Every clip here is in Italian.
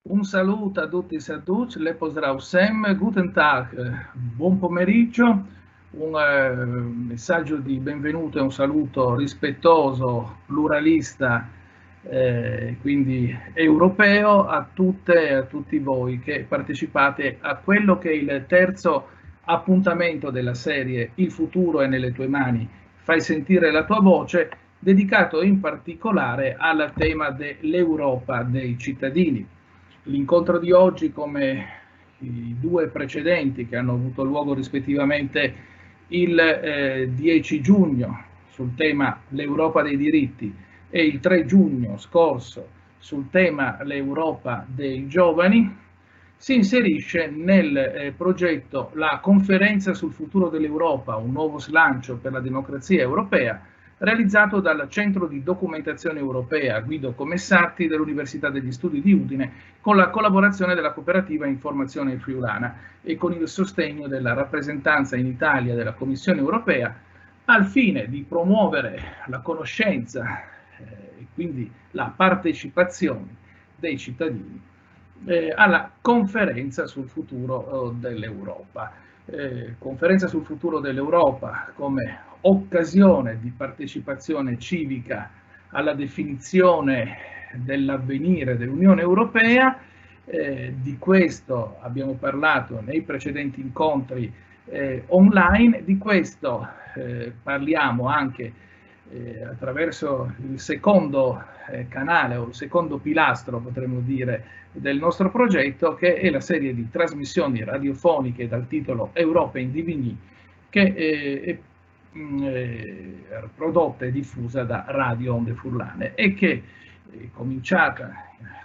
Un saluto a tutti e a tutti, le pozdrav sem, guten tag, buon pomeriggio, un messaggio di benvenuto e un saluto rispettoso, pluralista, quindi europeo a tutte e a tutti voi che partecipate a quello che è il terzo appuntamento della serie Il futuro è nelle tue mani, fai sentire la tua voce, dedicato in particolare al tema dell'Europa dei cittadini. L'incontro di oggi, come i due precedenti che hanno avuto luogo rispettivamente il 10 giugno sul tema l'Europa dei diritti e il 3 giugno scorso sul tema l'Europa dei giovani, si inserisce nel progetto la conferenza sul futuro dell'Europa, un nuovo slancio per la democrazia europea, realizzato dal Centro di Documentazione Europea Guido Commessati dell'Università degli Studi di Udine, con la collaborazione della cooperativa Informazione Friulana e con il sostegno della rappresentanza in Italia della Commissione Europea, al fine di promuovere la conoscenza e quindi la partecipazione dei cittadini alla conferenza sul futuro dell'Europa. Conferenza sul futuro dell'Europa come occasione di partecipazione civica alla definizione dell'avvenire dell'Unione Europea. Di questo abbiamo parlato nei precedenti incontri online, di questo parliamo anche attraverso il secondo canale o il secondo pilastro, potremmo dire, del nostro progetto, che è la serie di trasmissioni radiofoniche dal titolo Europa in Divigny, che è prodotta e diffusa da Radio Onde Furlane e che è cominciata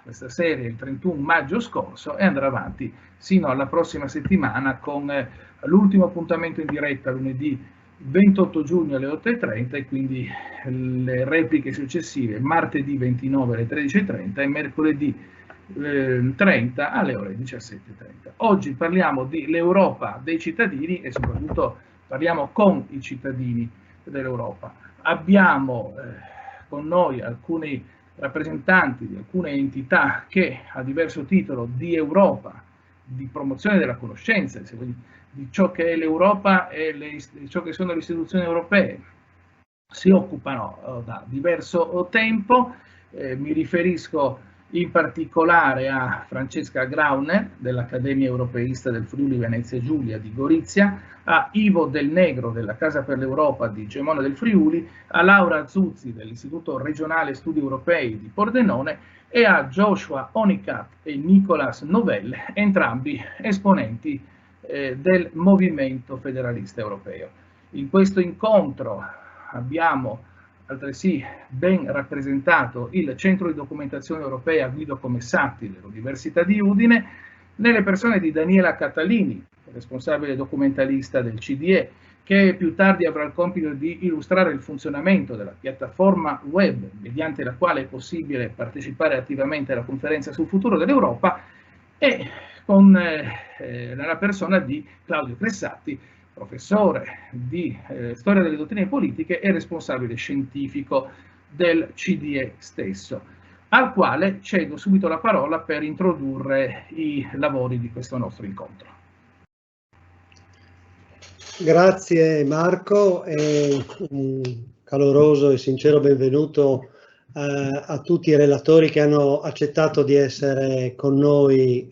questa serie il 31 maggio scorso e andrà avanti sino alla prossima settimana con l'ultimo appuntamento in diretta lunedì 28 giugno alle 8:30 e quindi le repliche successive martedì 29 alle 13:30 e mercoledì 30 alle ore 17:30. Oggi parliamo di l'Europa dei cittadini e soprattutto parliamo con i cittadini dell'Europa. Abbiamo con noi alcuni rappresentanti di alcune entità che a diverso titolo di Europa, di promozione della conoscenza, di ciò che è l'Europa e di ciò che sono le istituzioni europee, si occupano da diverso tempo. Mi riferisco in particolare a Francesca Grauner dell'Accademia Europeista del Friuli Venezia Giulia di Gorizia, a Ivo Del Negro della Casa per l'Europa di Gemona del Friuli, a Laura Zuzzi dell'Istituto Regionale Studi Europei di Pordenone e a Joshua Onicat e Nicolas Novell, entrambi esponenti del Movimento Federalista Europeo. In questo incontro abbiamo altresì ben rappresentato il Centro di Documentazione Europea Guido Commessati dell'Università di Udine, nelle persone di Daniela Catalini, responsabile documentalista del CDE, che più tardi avrà il compito di illustrare il funzionamento della piattaforma web mediante la quale è possibile partecipare attivamente alla conferenza sul futuro dell'Europa, e con la persona di Claudio Cressatti, professore di storia delle dottrine politiche e responsabile scientifico del CDE stesso, al quale cedo subito la parola per introdurre i lavori di questo nostro incontro. Grazie Marco e un caloroso e sincero benvenuto a tutti i relatori che hanno accettato di essere con noi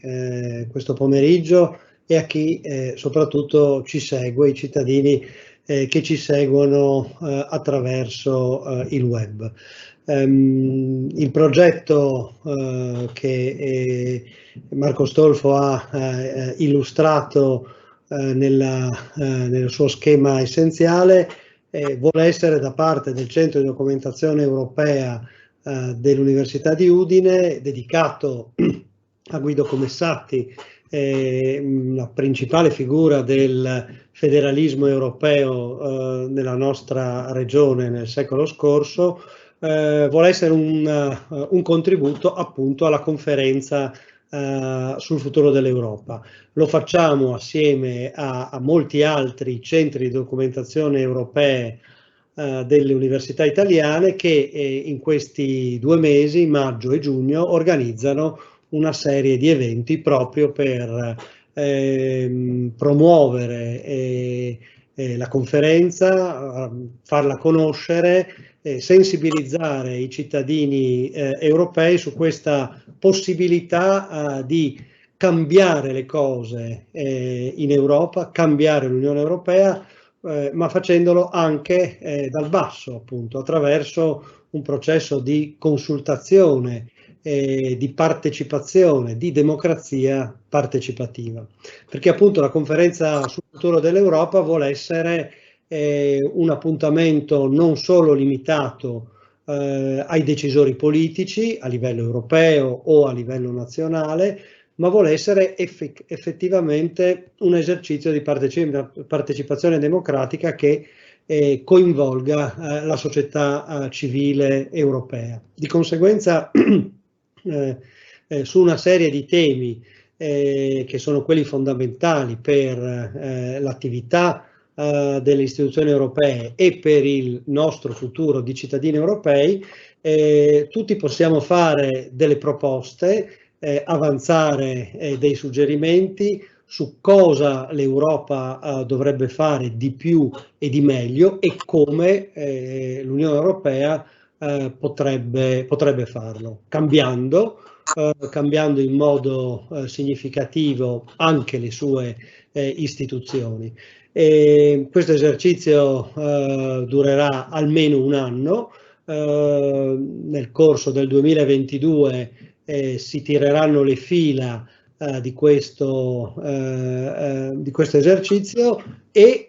questo pomeriggio e a chi soprattutto ci segue, i cittadini che ci seguono attraverso il web. Il progetto che Marco Stolfo ha illustrato nel suo schema essenziale vuole essere da parte del Centro di Documentazione Europea dell'Università di Udine, dedicato a Guido Commessati, la principale figura del federalismo europeo nella nostra regione nel secolo scorso, vuole essere un contributo appunto alla conferenza sul futuro dell'Europa. Lo facciamo assieme a molti altri centri di documentazione europee delle università italiane che in questi 2 mesi, maggio e giugno, organizzano una serie di eventi proprio per promuovere la conferenza, farla conoscere, sensibilizzare i cittadini europei su questa possibilità di cambiare le cose in Europa, cambiare l'Unione Europea, ma facendolo anche dal basso, appunto, attraverso un processo di consultazione, di partecipazione, di democrazia partecipativa. Perché appunto la conferenza sul futuro dell'Europa vuole essere un appuntamento non solo limitato ai decisori politici a livello europeo o a livello nazionale, ma vuole essere effettivamente un esercizio di partecipazione democratica che coinvolga la società civile europea. Di conseguenza, su una serie di temi che sono quelli fondamentali per l'attività delle istituzioni europee e per il nostro futuro di cittadini europei, tutti possiamo fare delle proposte, avanzare dei suggerimenti su cosa l'Europa dovrebbe fare di più e di meglio e come l'Unione Europea potrebbe farlo, cambiando in modo significativo anche le sue istituzioni. Questo esercizio durerà almeno un anno. Nel corso del 2022 si tireranno le fila di questo esercizio e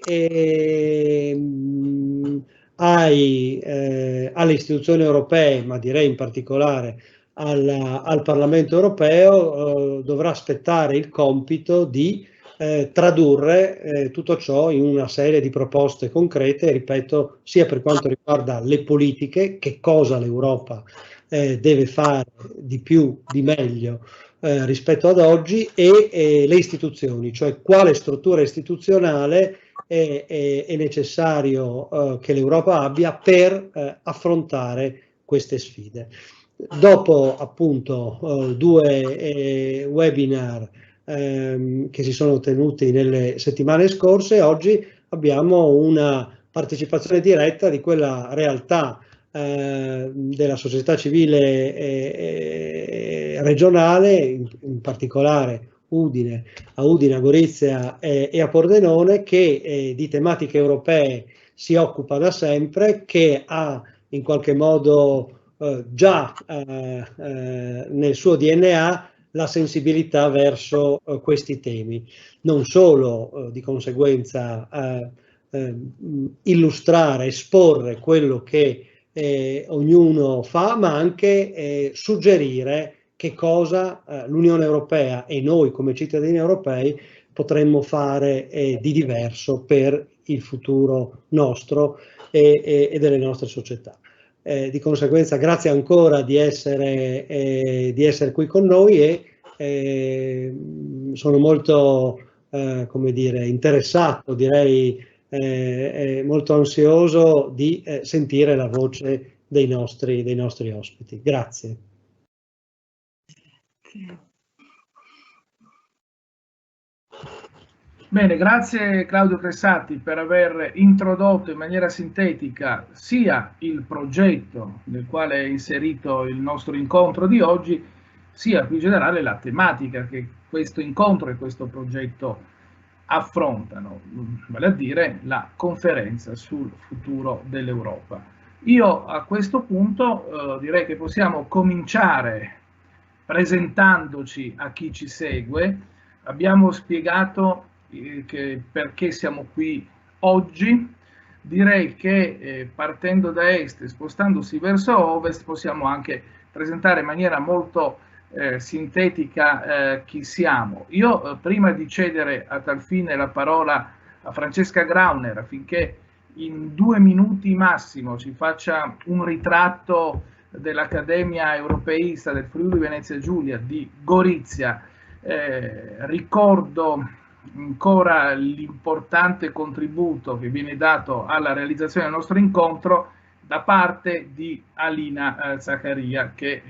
alle istituzioni europee, ma direi in particolare al Parlamento europeo, dovrà aspettare il compito di tradurre tutto ciò in una serie di proposte concrete, ripeto, sia per quanto riguarda le politiche, che cosa l'Europa deve fare di più, di meglio rispetto ad oggi, e le istituzioni, cioè quale struttura istituzionale è necessario che l'Europa abbia per affrontare queste sfide. Dopo appunto due webinar che si sono tenuti nelle settimane scorse, oggi abbiamo una partecipazione diretta di quella realtà della società civile regionale, in particolare Udine, a Gorizia e a Pordenone, che di tematiche europee si occupa da sempre, che ha in qualche modo già nel suo DNA la sensibilità verso questi temi, non solo di conseguenza illustrare, esporre quello che ognuno fa, ma anche suggerire che cosa l'Unione Europea e noi come cittadini europei potremmo fare di diverso per il futuro nostro e delle nostre società. Di conseguenza grazie ancora di essere qui con noi e sono molto come dire, interessato, direi molto ansioso di sentire la voce dei nostri ospiti. Grazie. Bene, grazie Claudio Cressati per aver introdotto in maniera sintetica sia il progetto nel quale è inserito il nostro incontro di oggi, sia più in generale la tematica che questo incontro e questo progetto affrontano, vale a dire la conferenza sul futuro dell'Europa. Io a questo punto direi che possiamo cominciare presentandoci a chi ci segue. Abbiamo spiegato perché siamo qui oggi. Direi che partendo da est e spostandosi verso ovest possiamo anche presentare in maniera molto sintetica chi siamo. Io prima di cedere a tal fine la parola a Francesca Grauner affinché in 2 minuti massimo ci faccia un ritratto dell'Accademia Europeista del Friuli Venezia Giulia di Gorizia, ricordo ancora l'importante contributo che viene dato alla realizzazione del nostro incontro da parte di Alina Zaccaria, che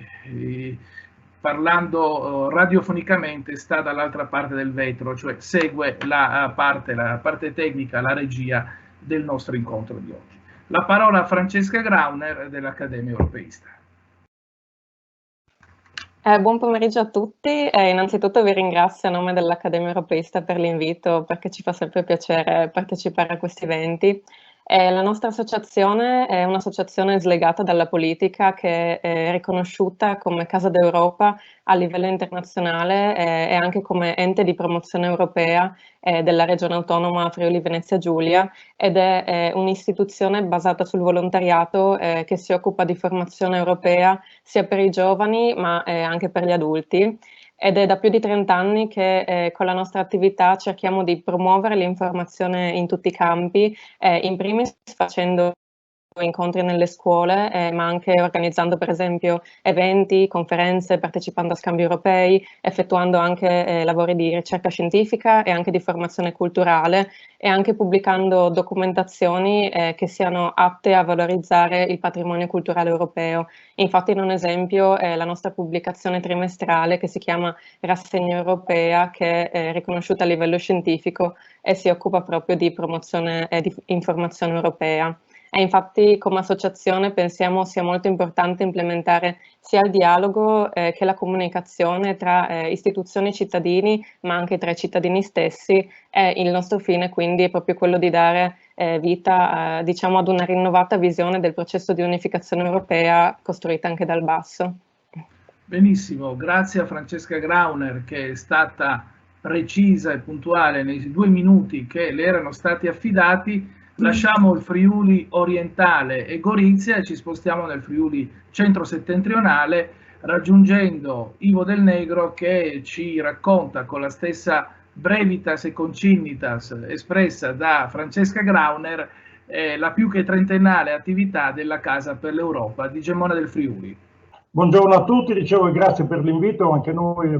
parlando radiofonicamente, sta dall'altra parte del vetro, cioè segue la parte tecnica, la regia del nostro incontro di oggi. La parola a Francesca Grauner dell'Accademia Europeista. Buon pomeriggio a tutti. Innanzitutto vi ringrazio a nome dell'Accademia Europeista per l'invito, perché ci fa sempre piacere partecipare a questi eventi. La nostra associazione è un'associazione slegata dalla politica che è riconosciuta come Casa d'Europa a livello internazionale e anche come ente di promozione europea della regione autonoma Friuli Venezia Giulia, ed è un'istituzione basata sul volontariato che si occupa di formazione europea sia per i giovani ma anche per gli adulti. Ed è da più di 30 anni che con la nostra attività cerchiamo di promuovere l'informazione in tutti i campi, in primis facendo incontri nelle scuole, ma anche organizzando per esempio eventi, conferenze, partecipando a scambi europei, effettuando anche lavori di ricerca scientifica e anche di formazione culturale, e anche pubblicando documentazioni che siano atte a valorizzare il patrimonio culturale europeo. Infatti, in un esempio, la nostra pubblicazione trimestrale che si chiama Rassegna Europea, che è riconosciuta a livello scientifico e si occupa proprio di promozione e di informazione europea. E infatti come associazione pensiamo sia molto importante implementare sia il dialogo che la comunicazione tra istituzioni e cittadini, ma anche tra i cittadini stessi, e il nostro fine quindi è proprio quello di dare vita diciamo ad una rinnovata visione del processo di unificazione europea costruita anche dal basso. Benissimo, grazie a Francesca Grauner, che è stata precisa e puntuale nei 2 minuti che le erano stati affidati. Lasciamo il Friuli orientale e Gorizia e ci spostiamo nel Friuli centro-settentrionale, raggiungendo Ivo Del Negro, che ci racconta con la stessa brevitas e concinitas espressa da Francesca Grauner la più che trentennale attività della Casa per l'Europa di Gemona del Friuli. Buongiorno a tutti, dicevo grazie per l'invito, anche noi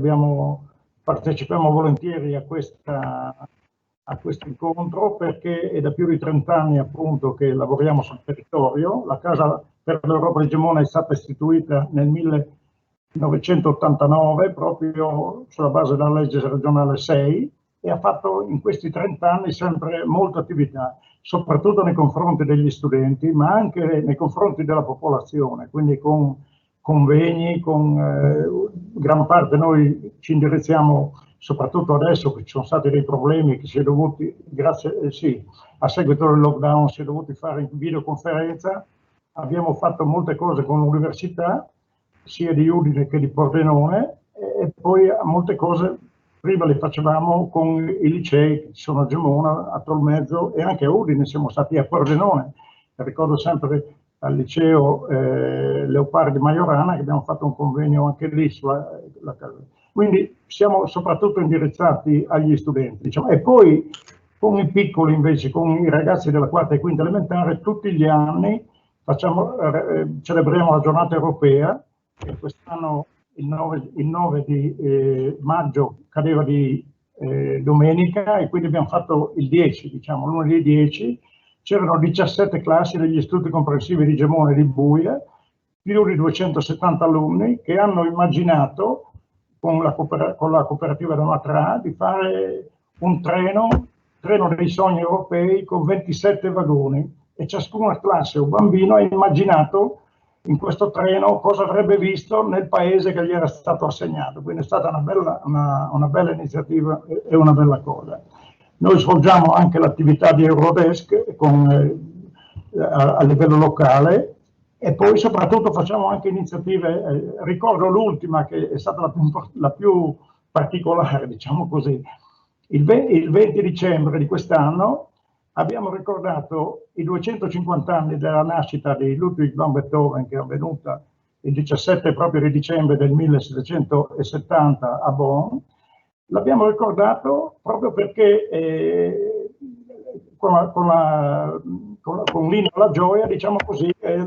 partecipiamo volentieri a questo incontro, perché è da più di 30 anni appunto che lavoriamo sul territorio. La Casa per l'Europa di Gemona è stata istituita nel 1989 proprio sulla base della legge regionale 6 e ha fatto in questi 30 anni sempre molta attività, soprattutto nei confronti degli studenti, ma anche nei confronti della popolazione, quindi con convegni, con gran parte noi ci indirizziamo, soprattutto adesso che ci sono stati dei problemi che si è dovuti, a seguito del lockdown si è dovuti fare in videoconferenza. Abbiamo fatto molte cose con l'università, sia di Udine che di Pordenone, e poi molte cose prima le facevamo con i licei che ci sono a Gemona, a Tolmezzo, e anche a Udine siamo stati, a Pordenone. Ricordo sempre al liceo Leopardi Majorana che abbiamo fatto un convegno anche lì sulla casa. Quindi siamo soprattutto indirizzati agli studenti, diciamo. E poi con i piccoli invece, con i ragazzi della quarta e quinta elementare, tutti gli anni celebriamo la giornata europea, e quest'anno il 9 di maggio cadeva di domenica, e quindi abbiamo fatto il 10, diciamo, lunedì 10. C'erano 17 classi degli istituti comprensivi di Gemona e di Buia, più di 270 alunni che hanno immaginato con la cooperativa da Matra di fare un treno dei sogni europei con 27 vagoni, e ciascuna classe o bambino ha immaginato in questo treno cosa avrebbe visto nel paese che gli era stato assegnato. Quindi è stata una bella iniziativa e una bella cosa. Noi svolgiamo anche l'attività di Eurodesk a livello locale, e poi soprattutto facciamo anche iniziative, ricordo l'ultima che è stata la più particolare, diciamo così. Il 20 dicembre di quest'anno abbiamo ricordato i 250 anni della nascita di Ludwig van Beethoven, che è avvenuta il 17 proprio di dicembre del 1770 a Bonn. L'abbiamo ricordato proprio perché con l'inno alla gioia, diciamo così, è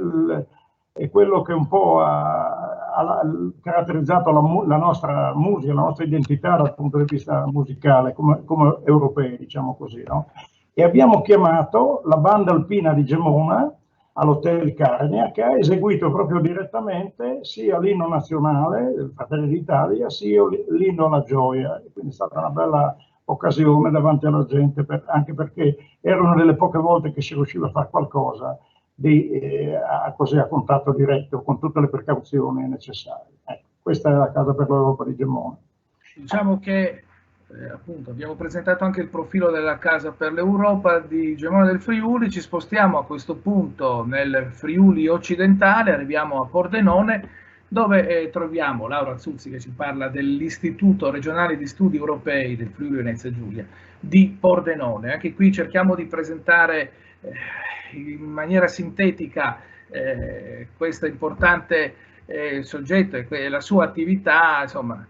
quello che un po' ha caratterizzato la nostra musica, la nostra identità dal punto di vista musicale, come europei, diciamo così, no? E abbiamo chiamato la banda alpina di Gemona all'Hotel Carnia, che ha eseguito proprio direttamente sia l'inno nazionale del Fratelli d'Italia, sia l'inno alla gioia. Quindi è stata una bella occasione davanti alla gente, anche perché era una delle poche volte che si riusciva a fare qualcosa così a contatto diretto, con tutte le precauzioni necessarie. Questa è la Casa per l'Europa di Gemona. Diciamo che appunto abbiamo presentato anche il profilo della Casa per l'Europa di Gemona del Friuli, ci spostiamo a questo punto nel Friuli occidentale, arriviamo a Pordenone, dove troviamo Laura Zuzzi che ci parla dell'Istituto Regionale di Studi Europei del Friuli Venezia Giulia di Pordenone. Anche qui cerchiamo di presentare in maniera sintetica questo importante soggetto e la sua attività, insomma,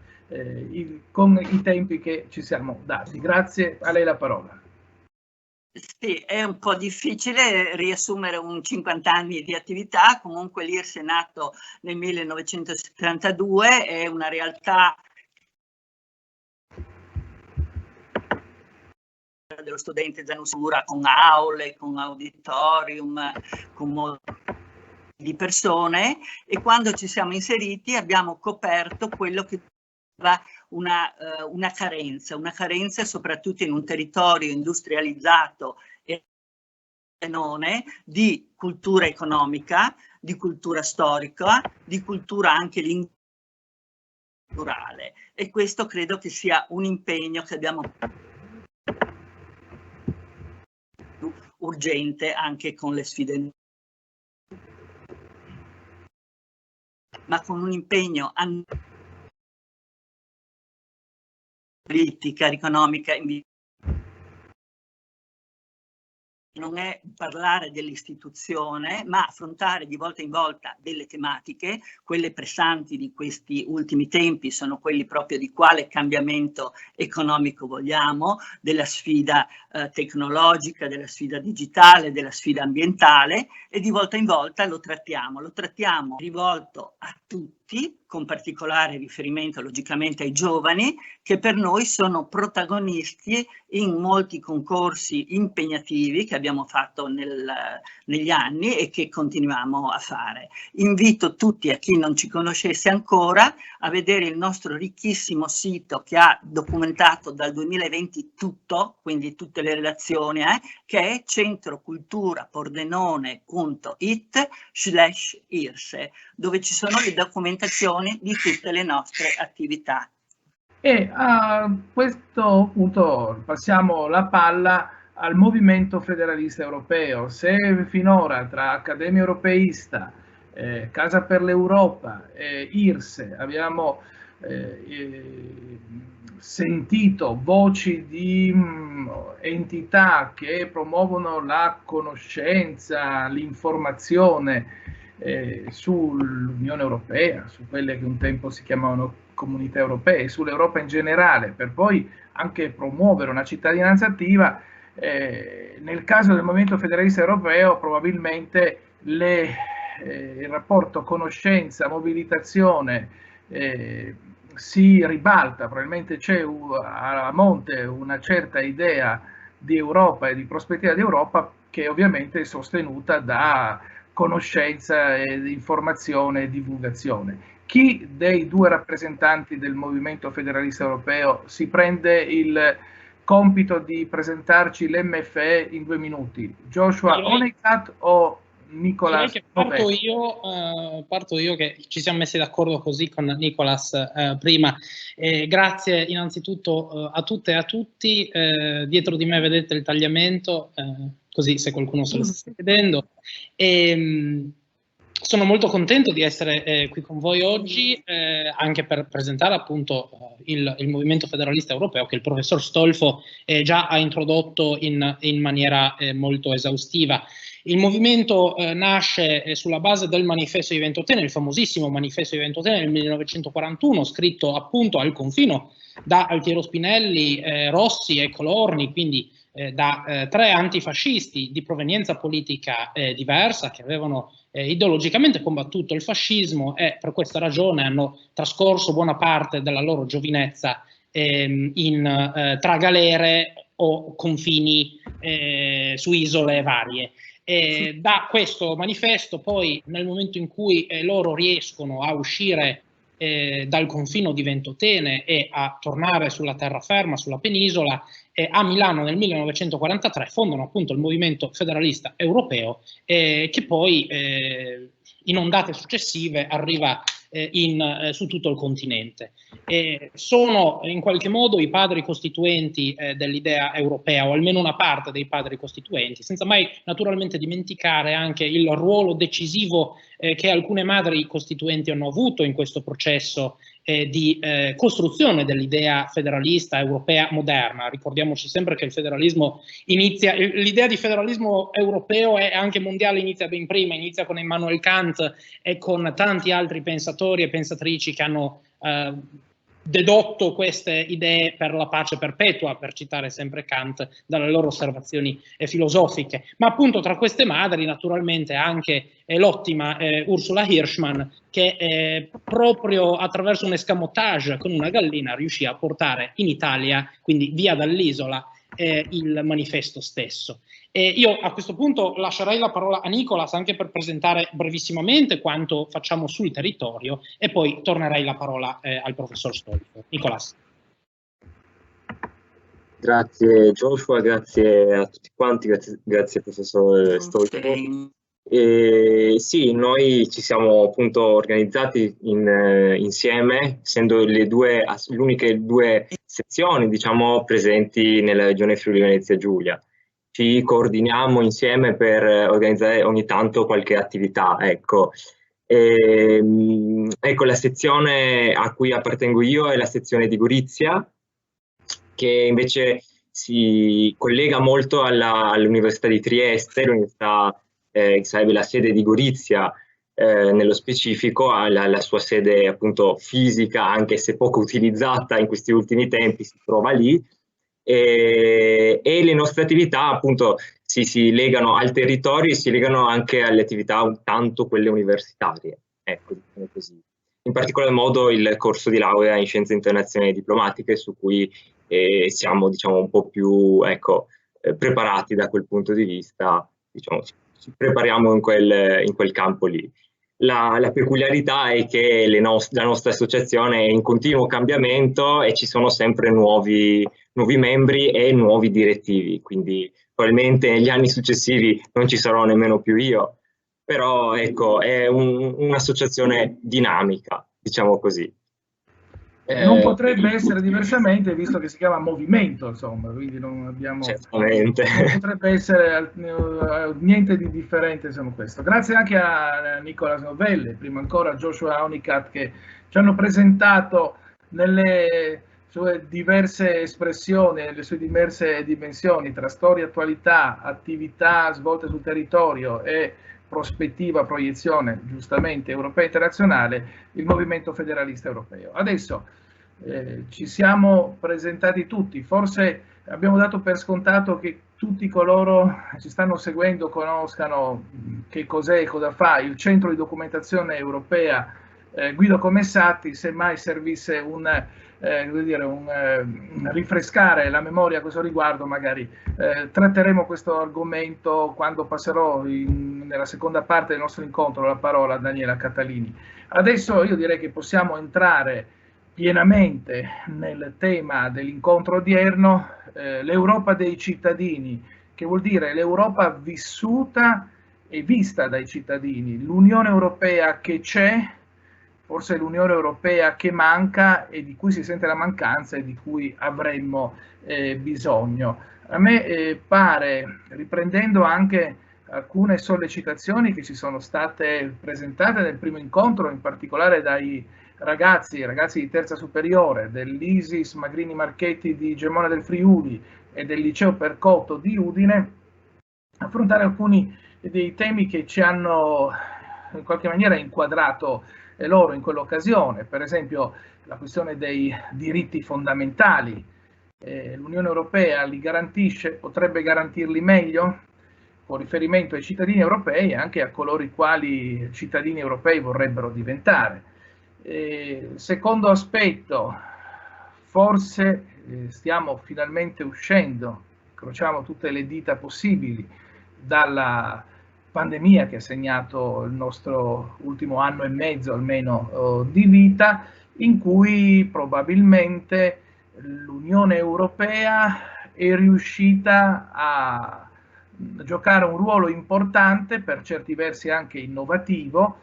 con i tempi che ci siamo dati. Grazie, a lei la parola. Sì, è un po' difficile riassumere un 50 anni di attività, comunque l'IRS è nato nel 1972, è una realtà dello studente Zanusura con aule, con auditorium, con molti di persone, e quando ci siamo inseriti abbiamo coperto quello che una carenza soprattutto in un territorio industrializzato e non di cultura economica, di cultura storica, di cultura anche linguistica, e questo credo che sia un impegno che abbiamo urgente anche con le sfide, ma con un impegno politica, economica. Non è parlare dell'istituzione, ma affrontare di volta in volta delle tematiche. Quelle pressanti di questi ultimi tempi sono quelli proprio di quale cambiamento economico vogliamo, della sfida tecnologica, della sfida digitale, della sfida ambientale, e di volta in volta lo trattiamo rivolto a tutti, con particolare riferimento logicamente ai giovani, che per noi sono protagonisti in molti concorsi impegnativi che abbiamo fatto negli anni e che continuiamo a fare. Invito tutti, a chi non ci conoscesse ancora, a vedere il nostro ricchissimo sito che ha documentato dal 2020 tutto, quindi tutte le relazioni, che è centroculturapordenone.it/IRSE, dove ci sono le documentazioni di tutte le nostre attività. E a questo punto passiamo la palla al movimento federalista europeo. Se finora tra Accademia Europeista, Casa per l'Europa e IRSE abbiamo sentito voci di entità che promuovono la conoscenza, l'informazione sull'Unione Europea, su quelle che un tempo si chiamavano comunità europee, sull'Europa in generale, per poi anche promuovere una cittadinanza attiva, nel caso del movimento federalista europeo probabilmente il rapporto conoscenza-mobilitazione si ribalta, probabilmente c'è a monte una certa idea di Europa e di prospettiva di Europa che ovviamente è sostenuta da conoscenza, informazione e divulgazione. Chi dei due rappresentanti del movimento federalista europeo si prende il compito di presentarci l'MFE in 2 minuti? Joshua Honeycutt o Nicolas? Direi che parto io, che ci siamo messi d'accordo così con Nicolas prima. Grazie innanzitutto a tutte e a tutti. Dietro di me vedete il tagliamento, così se qualcuno se lo sta chiedendo. Sono molto contento di essere qui con voi oggi, anche per presentare appunto il Movimento Federalista Europeo, che il professor Stolfo già ha introdotto in maniera molto esaustiva. Il movimento nasce sulla base del Manifesto di Ventotene, il famosissimo Manifesto di Ventotene del 1941, scritto appunto al confino da Altiero Spinelli, Rossi e Colorni, quindi da 3 antifascisti di provenienza politica diversa, che avevano ideologicamente combattuto il fascismo e per questa ragione hanno trascorso buona parte della loro giovinezza tra galere o confini su isole varie. Da questo manifesto poi, nel momento in cui loro riescono a uscire dal confino di Ventotene e a tornare sulla terraferma, sulla penisola, a Milano nel 1943 fondano appunto il Movimento Federalista Europeo, che poi in ondate successive arriva su tutto il continente. Sono in qualche modo i padri costituenti dell'idea europea, o almeno una parte dei padri costituenti, senza mai naturalmente dimenticare anche il ruolo decisivo che alcune madri costituenti hanno avuto in questo processo di costruzione dell'idea federalista europea moderna. Ricordiamoci sempre che il federalismo l'idea di federalismo europeo e anche mondiale inizia ben prima, inizia con Immanuel Kant e con tanti altri pensatori e pensatrici che hanno dedotto queste idee per la pace perpetua, per citare sempre Kant, dalle loro osservazioni filosofiche. Ma appunto tra queste madri naturalmente anche l'ottima Ursula Hirschman, che proprio attraverso un escamotage con una gallina riuscì a portare in Italia, quindi via dall'isola, il manifesto stesso. Io a questo punto lascerei la parola a Nicolas anche per presentare brevissimamente quanto facciamo sul territorio e poi tornerei la parola al professor Stolfo. Nicolas. Grazie Joshua, grazie a tutti quanti, grazie professor Stolfo. Sì, noi ci siamo appunto organizzati insieme, essendo le uniche due sezioni, diciamo, presenti nella regione Friuli Venezia Giulia. Ci coordiniamo insieme per organizzare ogni tanto qualche attività, ecco. Ecco, la sezione a cui appartengo io è la sezione di Gorizia, che invece si collega molto all'Università di Trieste, l'università che sarebbe la sede di Gorizia, nello specifico, ha la sua sede appunto fisica, anche se poco utilizzata in questi ultimi tempi, si trova lì. E le nostre attività appunto si legano al territorio e si legano anche alle attività un tanto quelle universitarie, ecco, diciamo così. In particolar modo il corso di laurea in scienze internazionali e diplomatiche, su cui siamo, diciamo, un po' più, ecco, preparati da quel punto di vista, diciamo, ci prepariamo in quel campo lì. La peculiarità è che la nostra associazione è in continuo cambiamento e ci sono sempre nuovi membri e nuovi direttivi, quindi probabilmente negli anni successivi non ci sarò nemmeno più io, però ecco, è un'associazione dinamica, diciamo così. Non potrebbe essere diversamente, visto che si chiama movimento, insomma, quindi non abbiamo... Certamente. Non potrebbe essere niente di differente, insomma, questo. Grazie anche a Nicolas Novelle, prima ancora a Joshua Onicat, che ci hanno presentato nelle sue diverse espressioni, nelle sue diverse dimensioni, tra storia, attualità, attività svolte sul territorio e prospettiva, proiezione, giustamente, europea e internazionale, il movimento federalista europeo. Adesso ci siamo presentati tutti, forse abbiamo dato per scontato che tutti coloro che ci stanno seguendo conoscano che cos'è e cosa fa il Centro di Documentazione Europea Guido Comessati. Semmai servisse rinfrescare la memoria a questo riguardo, magari tratteremo questo argomento quando passerò nella seconda parte del nostro incontro la parola a Daniela Catalini. Adesso io direi che possiamo entrare pienamente nel tema dell'incontro odierno, l'Europa dei cittadini, che vuol dire l'Europa vissuta e vista dai cittadini, l'Unione Europea che c'è, forse l'Unione Europea che manca e di cui si sente la mancanza e di cui avremmo bisogno. A me pare, riprendendo anche alcune sollecitazioni che ci sono state presentate nel primo incontro, in particolare dai ragazzi di terza superiore dell'ISIS Magrini Marchetti di Gemona del Friuli e del Liceo Percotto di Udine, affrontare alcuni dei temi che ci hanno in qualche maniera inquadrato loro in quell'occasione, per esempio la questione dei diritti fondamentali. L'Unione Europea li garantisce, potrebbe garantirli meglio, con riferimento ai cittadini europei e anche a coloro i quali cittadini europei vorrebbero diventare. Secondo aspetto, forse stiamo finalmente uscendo, incrociamo tutte le dita possibili, dalla pandemia che ha segnato il nostro ultimo anno e mezzo almeno di vita, in cui probabilmente l'Unione Europea è riuscita a giocare un ruolo importante, per certi versi anche innovativo,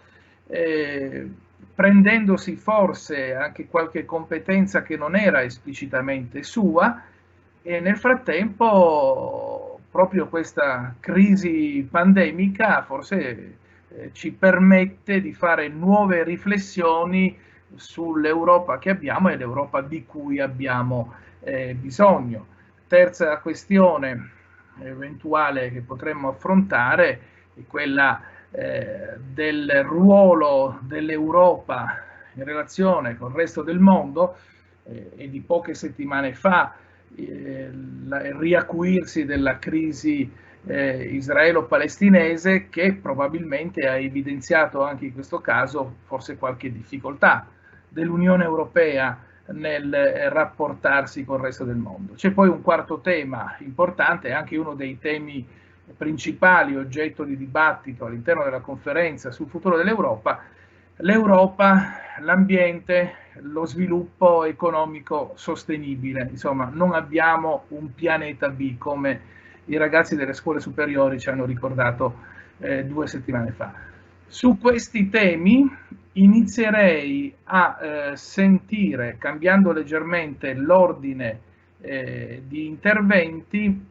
prendendosi forse anche qualche competenza che non era esplicitamente sua, e nel frattempo proprio questa crisi pandemica forse ci permette di fare nuove riflessioni sull'Europa che abbiamo e l'Europa di cui abbiamo bisogno. Terza questione eventuale che potremmo affrontare è quella del ruolo dell'Europa in relazione con il resto del mondo, e di poche settimane fa il riacuirsi della crisi israelo-palestinese, che probabilmente ha evidenziato anche in questo caso forse qualche difficoltà dell'Unione Europea nel rapportarsi con il resto del mondo. C'è poi un quarto tema importante, anche uno dei temi principali oggetto di dibattito all'interno della conferenza sul futuro dell'Europa: l'Europa, l'ambiente, lo sviluppo economico sostenibile. Insomma, non abbiamo un pianeta B, come i ragazzi delle scuole superiori ci hanno ricordato 2 settimane fa. Su questi temi inizierei a sentire, cambiando leggermente l'ordine di interventi,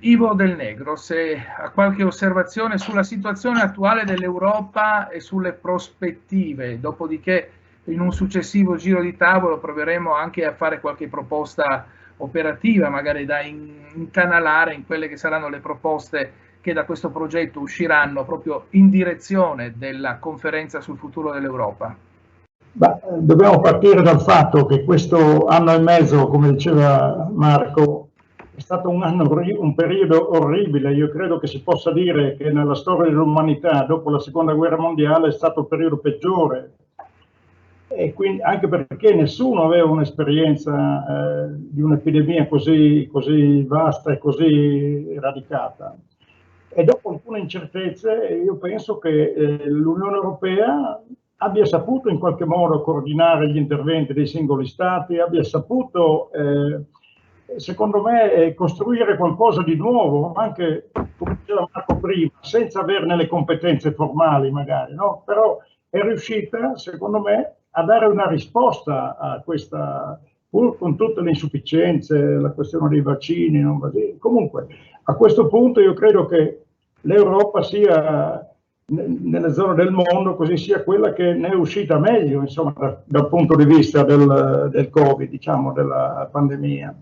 Ivo Del Negro, se ha qualche osservazione sulla situazione attuale dell'Europa e sulle prospettive. Dopodiché in un successivo giro di tavolo proveremo anche a fare qualche proposta operativa, magari da incanalare in quelle che saranno le proposte che da questo progetto usciranno proprio in direzione della conferenza sul futuro dell'Europa. Dobbiamo partire dal fatto che questo anno e mezzo, come diceva Marco, è stato un periodo orribile. Io credo che si possa dire che nella storia dell'umanità, dopo la seconda guerra mondiale, è stato il periodo peggiore, e quindi anche perché nessuno aveva un'esperienza di un'epidemia così vasta e così radicata. E dopo alcune incertezze, io penso che l'Unione Europea abbia saputo in qualche modo coordinare gli interventi dei singoli stati, abbia saputo secondo me costruire qualcosa di nuovo, anche come diceva Marco prima, senza averne le competenze formali magari, no? Però è riuscita, secondo me, a dare una risposta a questa, pur con tutte le insufficienze, la questione dei vaccini, non vaccini. Comunque, a questo punto io credo che l'Europa sia, nelle zone del mondo, così sia quella che ne è uscita meglio, insomma, dal punto di vista del Covid, diciamo, della pandemia.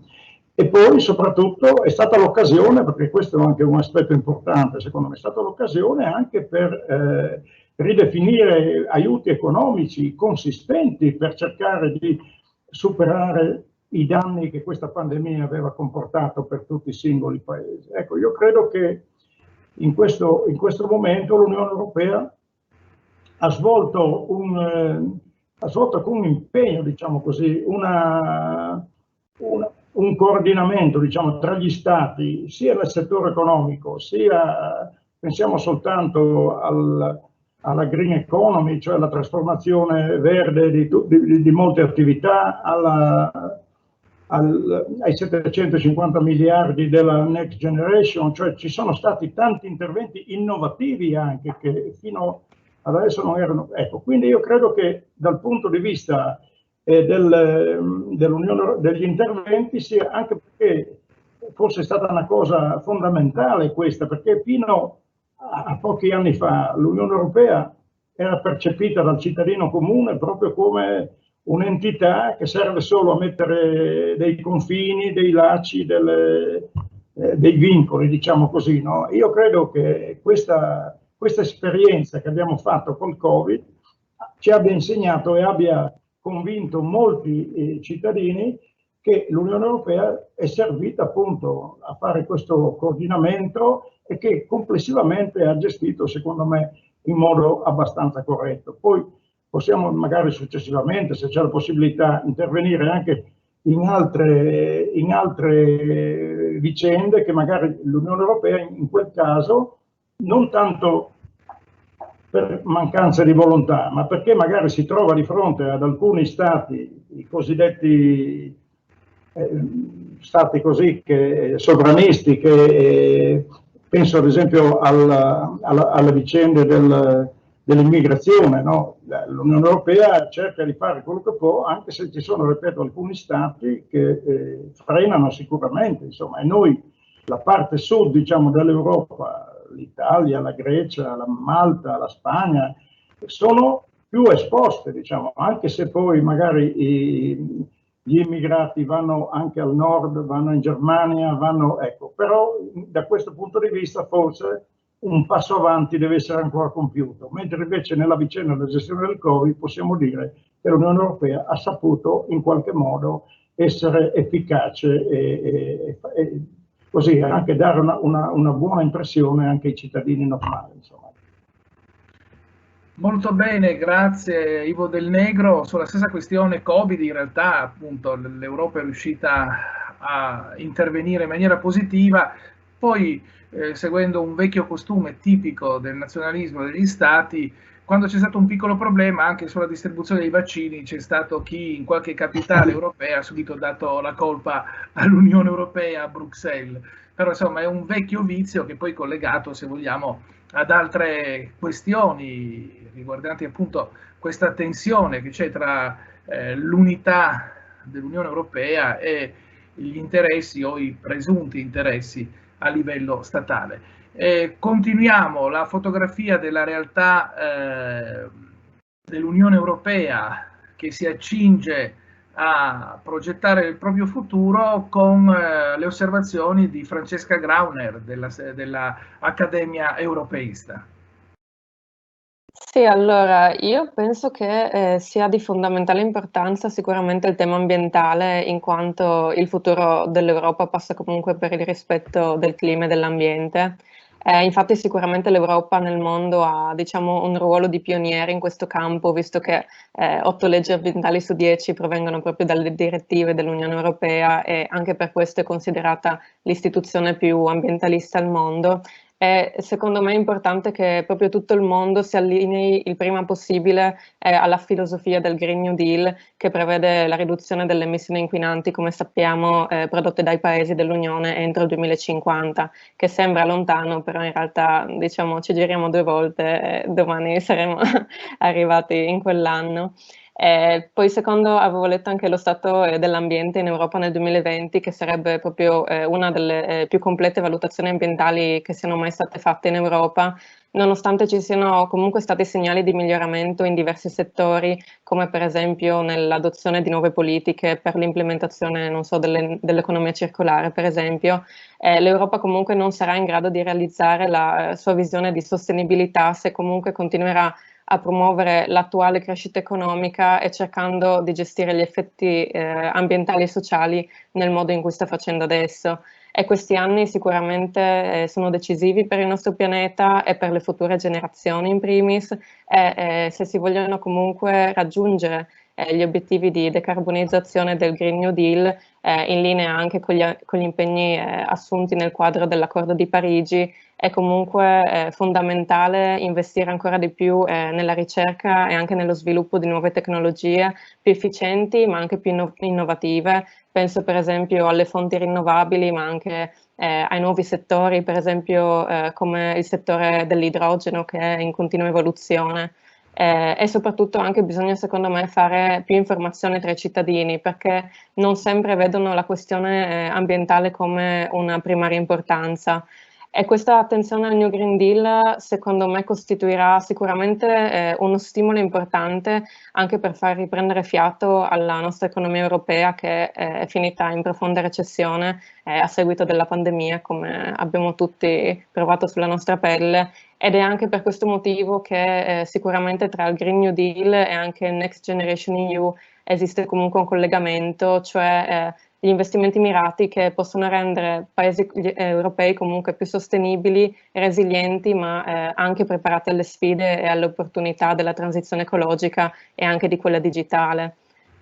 E poi soprattutto è stata l'occasione, perché questo è anche un aspetto importante, secondo me, è stata l'occasione anche per ridefinire aiuti economici consistenti per cercare di superare i danni che questa pandemia aveva comportato per tutti i singoli paesi. Ecco, io credo che in questo momento l'Unione Europea ha svolto con un impegno, diciamo così, un coordinamento, diciamo, tra gli stati, sia nel settore economico, sia, pensiamo soltanto alla green economy, cioè alla trasformazione verde di molte attività, ai 750 miliardi della Next Generation, cioè ci sono stati tanti interventi innovativi anche che fino adesso non erano. Ecco, quindi io credo che dal punto di vista degli interventi, sia anche perché forse è stata una cosa fondamentale questa, perché fino a pochi anni fa l'Unione Europea era percepita dal cittadino comune proprio come un'entità che serve solo a mettere dei confini, dei lacci, dei vincoli, diciamo così, no? Io credo che questa esperienza che abbiamo fatto col Covid ci abbia insegnato e abbia convinto molti cittadini che l'Unione Europea è servita appunto a fare questo coordinamento e che complessivamente ha gestito, secondo me, in modo abbastanza corretto. Poi possiamo magari successivamente, se c'è la possibilità, intervenire anche in altre vicende che magari l'Unione Europea in quel caso, non tanto per mancanza di volontà, ma perché magari si trova di fronte ad alcuni stati, i cosiddetti stati così sovranisti, che penso ad esempio alle vicende dell'immigrazione, no? L'Unione Europea cerca di fare quello che può, anche se ci sono, ripeto, alcuni stati che frenano sicuramente, insomma, e noi, la parte sud, diciamo, dell'Europa, l'Italia, la Grecia, la Malta, la Spagna, sono più esposte, diciamo, anche se poi magari gli immigrati vanno anche al nord, vanno in Germania, ecco, però da questo punto di vista forse un passo avanti deve essere ancora compiuto, mentre invece nella vicenda della gestione del Covid possiamo dire che l'Unione Europea ha saputo in qualche modo essere efficace e così anche dare una buona impressione anche ai cittadini normali, insomma. Molto bene, grazie Ivo Del Negro. Sulla stessa questione Covid, in realtà appunto l'Europa è riuscita a intervenire in maniera positiva, poi seguendo un vecchio costume tipico del nazionalismo degli stati, quando c'è stato un piccolo problema anche sulla distribuzione dei vaccini, c'è stato chi in qualche capitale europea ha subito dato la colpa all'Unione Europea, a Bruxelles. Però insomma è un vecchio vizio che poi è collegato, se vogliamo, ad altre questioni riguardanti appunto questa tensione che c'è tra l'unità dell'Unione Europea e gli interessi o i presunti interessi a livello statale. Continuiamo la fotografia della realtà dell'Unione Europea che si accinge a progettare il proprio futuro con le osservazioni di Francesca Grauner della Accademia Europeista. Sì, allora io penso che sia di fondamentale importanza sicuramente il tema ambientale, in quanto il futuro dell'Europa passa comunque per il rispetto del clima e dell'ambiente. Infatti sicuramente l'Europa nel mondo ha, diciamo, un ruolo di pioniere in questo campo, visto che 8 leggi ambientali su 10 provengono proprio dalle direttive dell'Unione Europea e anche per questo è considerata l'istituzione più ambientalista al mondo. E secondo me è importante che proprio tutto il mondo si allinei il prima possibile alla filosofia del Green New Deal, che prevede la riduzione delle emissioni inquinanti, come sappiamo, prodotte dai paesi dell'Unione entro il 2050, che sembra lontano, però in realtà, diciamo, ci giriamo 2 volte e domani saremo arrivati in quell'anno. Poi secondo, avevo letto anche lo stato dell'ambiente in Europa nel 2020, che sarebbe proprio una delle più complete valutazioni ambientali che siano mai state fatte in Europa, nonostante ci siano comunque stati segnali di miglioramento in diversi settori, come per esempio nell'adozione di nuove politiche per l'implementazione, non so, dell'economia circolare, per esempio. L'Europa comunque non sarà in grado di realizzare la sua visione di sostenibilità se comunque continuerà a promuovere l'attuale crescita economica e cercando di gestire gli effetti ambientali e sociali nel modo in cui sta facendo adesso. E questi anni sicuramente sono decisivi per il nostro pianeta e per le future generazioni in primis, e se si vogliono comunque raggiungere gli obiettivi di decarbonizzazione del Green New Deal, in linea anche con gli impegni assunti nel quadro dell'Accordo di Parigi, è comunque fondamentale investire ancora di più nella ricerca e anche nello sviluppo di nuove tecnologie più efficienti ma anche più innovative. Penso per esempio alle fonti rinnovabili, ma anche ai nuovi settori, per esempio come il settore dell'idrogeno, che è in continua evoluzione. E soprattutto anche bisogna, secondo me, fare più informazione tra i cittadini, perché non sempre vedono la questione ambientale come una primaria importanza. E questa attenzione al New Green Deal, secondo me, costituirà sicuramente uno stimolo importante anche per far riprendere fiato alla nostra economia europea, che è finita in profonda recessione a seguito della pandemia, come abbiamo tutti provato sulla nostra pelle. Ed è anche per questo motivo che sicuramente tra il Green New Deal e anche Next Generation EU esiste comunque un collegamento, cioè gli investimenti mirati che possono rendere paesi europei comunque più sostenibili, resilienti, ma anche preparati alle sfide e alle opportunità della transizione ecologica e anche di quella digitale.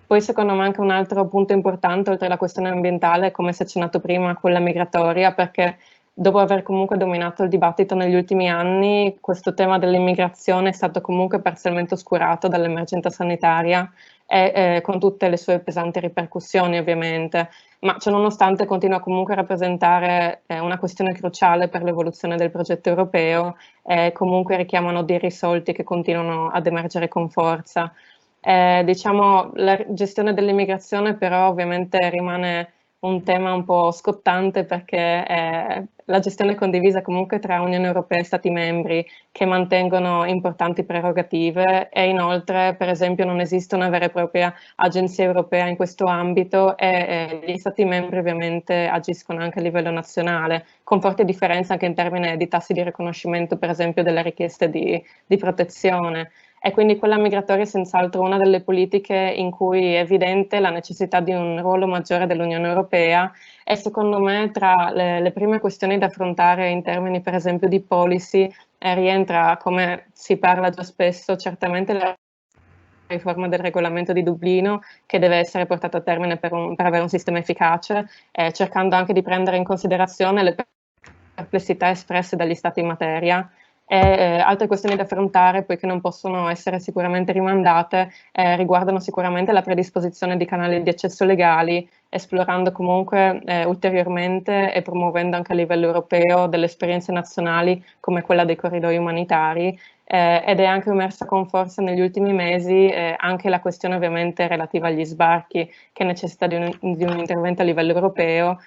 Poi secondo me anche un altro punto importante, oltre alla questione ambientale, come si è accennato prima, quella migratoria, perché dopo aver comunque dominato il dibattito negli ultimi anni, questo tema dell'immigrazione è stato comunque parzialmente oscurato dall'emergenza sanitaria e con tutte le sue pesanti ripercussioni ovviamente, ma ciononostante continua comunque a rappresentare una questione cruciale per l'evoluzione del progetto europeo e comunque richiamano dei risolti che continuano ad emergere con forza. Diciamo, la gestione dell'immigrazione però ovviamente rimane un tema un po' scottante perché la gestione è condivisa comunque tra Unione Europea e Stati membri che mantengono importanti prerogative e inoltre per esempio non esiste una vera e propria agenzia europea in questo ambito e gli Stati membri ovviamente agiscono anche a livello nazionale con forti differenze anche in termini di tassi di riconoscimento per esempio delle richieste di protezione. E quindi quella migratoria è senz'altro una delle politiche in cui è evidente la necessità di un ruolo maggiore dell'Unione Europea e secondo me tra le prime questioni da affrontare in termini per esempio di policy rientra, come si parla già spesso, certamente la riforma del regolamento di Dublino che deve essere portato a termine per avere un sistema efficace, cercando anche di prendere in considerazione le perplessità espresse dagli Stati in materia. Altre questioni da affrontare, poiché non possono essere sicuramente rimandate, riguardano sicuramente la predisposizione di canali di accesso legali, esplorando comunque ulteriormente e promuovendo anche a livello europeo delle esperienze nazionali come quella dei corridoi umanitari, ed è anche emersa con forza negli ultimi mesi anche la questione ovviamente relativa agli sbarchi, che necessita di un intervento a livello europeo,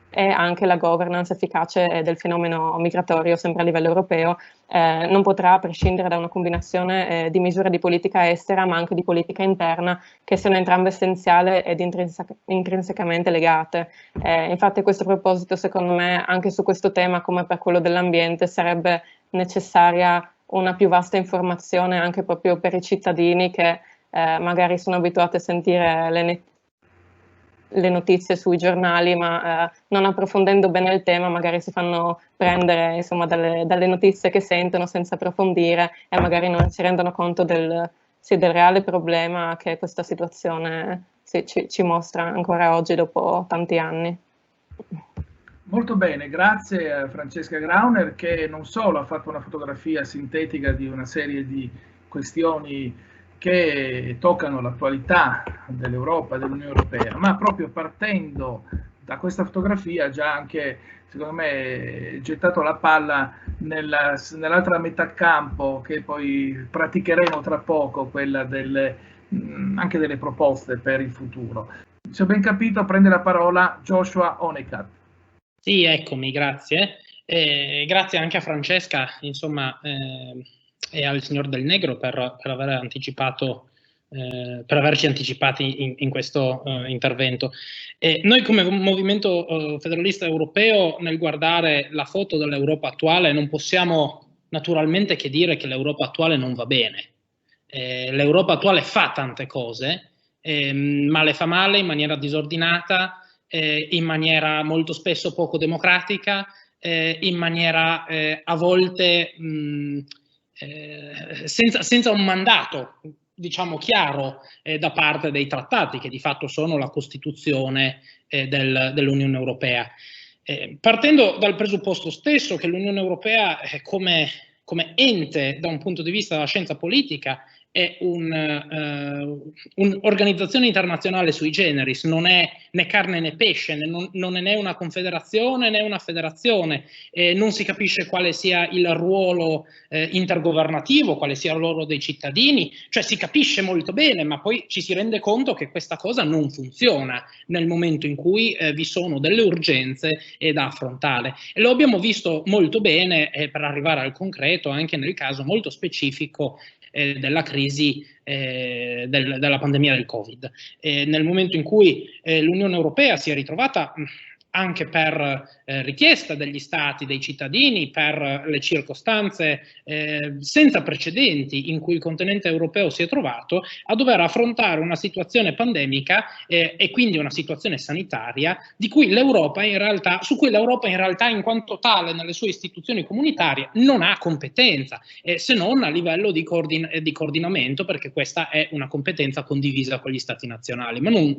e anche la governance efficace del fenomeno migratorio, sempre a livello europeo, non potrà prescindere da una combinazione di misure di politica estera, ma anche di politica interna, che siano entrambe essenziali ed intrinsecamente legate. Infatti a questo proposito, secondo me, anche su questo tema, come per quello dell'ambiente, sarebbe necessaria una più vasta informazione anche proprio per i cittadini che magari sono abituati a sentire le notizie sui giornali, ma non approfondendo bene il tema magari si fanno prendere insomma, dalle notizie che sentono senza approfondire e magari non si rendono conto del reale problema che questa situazione ci mostra ancora oggi dopo tanti anni. Molto bene, grazie a Francesca Grauner che non solo ha fatto una fotografia sintetica di una serie di questioni che toccano l'attualità dell'Europa e dell'Unione Europea, ma proprio partendo da questa fotografia ha già anche, secondo me, gettato la palla nell'altra metà campo che poi praticheremo tra poco, quella anche delle proposte per il futuro. Se ho ben capito, prende la parola Joshua Honeycutt. Sì, eccomi, grazie. Grazie anche a Francesca, insomma, e al signor Del Negro per aver anticipato, per averci anticipati in questo intervento. Noi come Movimento Federalista Europeo, nel guardare la foto dell'Europa attuale, non possiamo naturalmente che dire che l'Europa attuale non va bene. L'Europa attuale fa tante cose, ma le fa male in maniera disordinata, in maniera molto spesso poco democratica, in maniera a volte senza un mandato, diciamo, chiaro da parte dei trattati, che di fatto sono la Costituzione dell'Unione Europea. Partendo dal presupposto stesso che l'Unione Europea come ente da un punto di vista della scienza politica è un'organizzazione internazionale sui generis, non è né carne né pesce, non è né una confederazione né una federazione, non si capisce quale sia il ruolo intergovernativo, quale sia il ruolo dei cittadini, cioè si capisce molto bene, ma poi ci si rende conto che questa cosa non funziona nel momento in cui vi sono delle urgenze da affrontare. E lo abbiamo visto molto bene per arrivare al concreto anche nel caso molto specifico della crisi della pandemia del Covid. Nel momento in cui l'Unione Europea si è ritrovata anche per richiesta degli stati, dei cittadini, per le circostanze senza precedenti in cui il continente europeo si è trovato, a dover affrontare una situazione pandemica e quindi una situazione sanitaria su cui l'Europa in realtà in quanto tale nelle sue istituzioni comunitarie non ha competenza, se non a livello di coordinamento, perché questa è una competenza condivisa con gli stati nazionali. Ma non,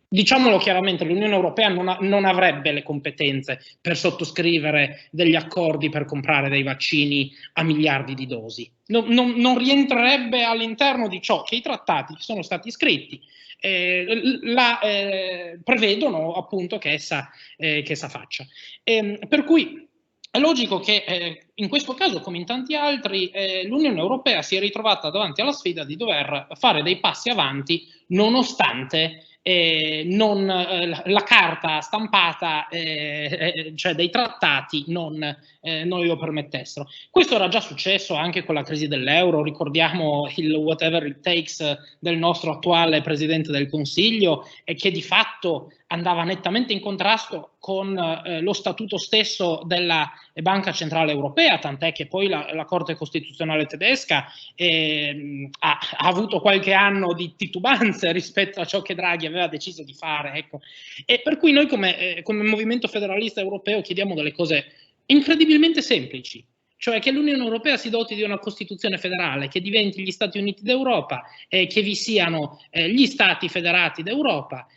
diciamolo chiaramente, l'Unione Europea non avrebbe le competenze per sottoscrivere degli accordi per comprare dei vaccini a miliardi di dosi. Non rientrerebbe all'interno di ciò che i trattati che sono stati scritti prevedono appunto che essa faccia. Per cui è logico che in questo caso, come in tanti altri, l'Unione Europea si è ritrovata davanti alla sfida di dover fare dei passi avanti nonostante la carta stampata, cioè dei trattati, non lo permettessero. Questo era già successo anche con la crisi dell'euro. Ricordiamo il whatever it takes del nostro attuale Presidente del Consiglio, che di fatto andava nettamente in contrasto con lo statuto stesso della Banca Centrale Europea, tant'è che poi la Corte Costituzionale tedesca ha avuto qualche anno di titubanze rispetto a ciò che Draghi aveva deciso di fare. Ecco. E per cui noi come Movimento Federalista Europeo chiediamo delle cose incredibilmente semplici, cioè che l'Unione Europea si doti di una Costituzione federale, che diventi gli Stati Uniti d'Europa, che vi siano gli Stati federati d'Europa,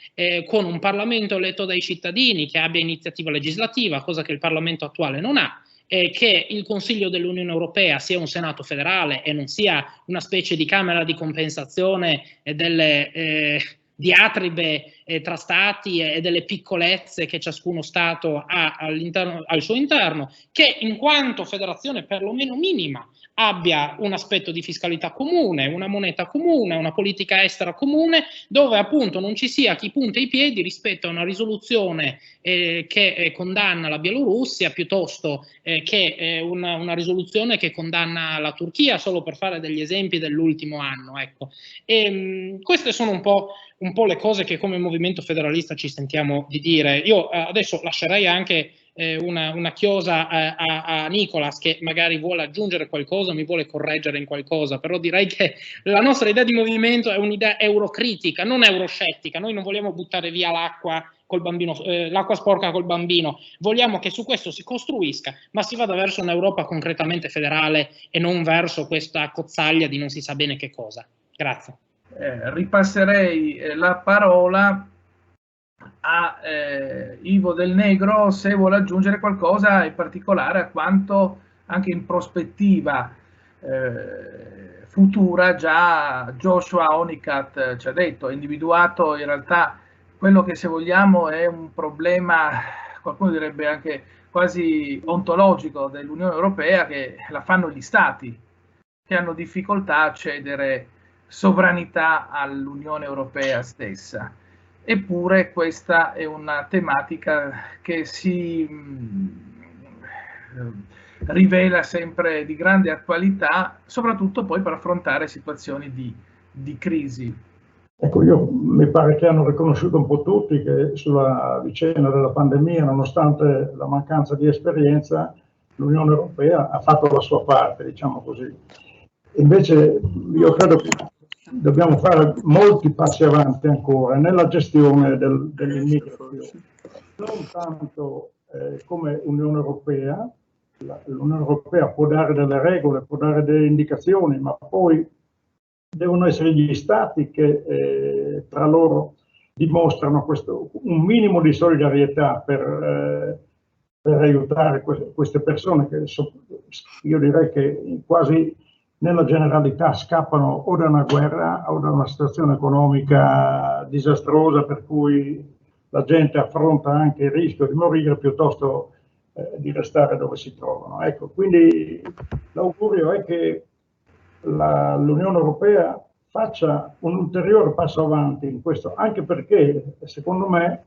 con un Parlamento eletto dai cittadini che abbia iniziativa legislativa, cosa che il Parlamento attuale non ha, che il Consiglio dell'Unione Europea sia un Senato federale e non sia una specie di Camera di compensazione delle diatribe tra stati e delle piccolezze che ciascuno Stato ha al suo interno, che in quanto federazione perlomeno minima abbia un aspetto di fiscalità comune, una moneta comune, una politica estera comune, dove appunto non ci sia chi punta i piedi rispetto a una risoluzione che condanna la Bielorussia piuttosto che una risoluzione che condanna la Turchia, solo per fare degli esempi dell'ultimo anno. Ecco. Queste sono un po' le cose che come Movimento Federalista ci sentiamo di dire. Io adesso lascerei anche una chiosa a Nicolas, che magari vuole aggiungere qualcosa, mi vuole correggere in qualcosa, però direi che la nostra idea di movimento è un'idea eurocritica, non euroscettica. Noi non vogliamo buttare via l'acqua sporca col bambino, vogliamo che su questo si costruisca, ma si vada verso un'Europa concretamente federale e non verso questa accozzaglia di non si sa bene che cosa. Grazie. Ripasserei la parola a Ivo Del Negro se vuole aggiungere qualcosa in particolare a quanto anche in prospettiva futura già Joshua Onicat ci ha detto, ha individuato in realtà quello che, se vogliamo, è un problema, qualcuno direbbe anche quasi ontologico dell'Unione Europea, che la fanno gli Stati, che hanno difficoltà a cedere sovranità all'Unione Europea stessa. Eppure questa è una tematica che si rivela sempre di grande attualità, soprattutto poi per affrontare situazioni di crisi. Ecco, mi pare che hanno riconosciuto un po' tutti che sulla vicenda della pandemia, nonostante la mancanza di esperienza, l'Unione Europea ha fatto la sua parte, diciamo così. Invece io credo che dobbiamo fare molti passi avanti ancora nella gestione dell'immigrazione, non tanto come Unione Europea. L'Unione Europea può dare delle regole, può dare delle indicazioni, ma poi devono essere gli Stati che tra loro dimostrano un minimo di solidarietà per aiutare queste persone che io direi che quasi nella generalità scappano o da una guerra o da una situazione economica disastrosa, per cui la gente affronta anche il rischio di morire piuttosto di restare dove si trovano. Ecco, quindi l'augurio è che l'Unione Europea faccia un ulteriore passo avanti in questo, anche perché secondo me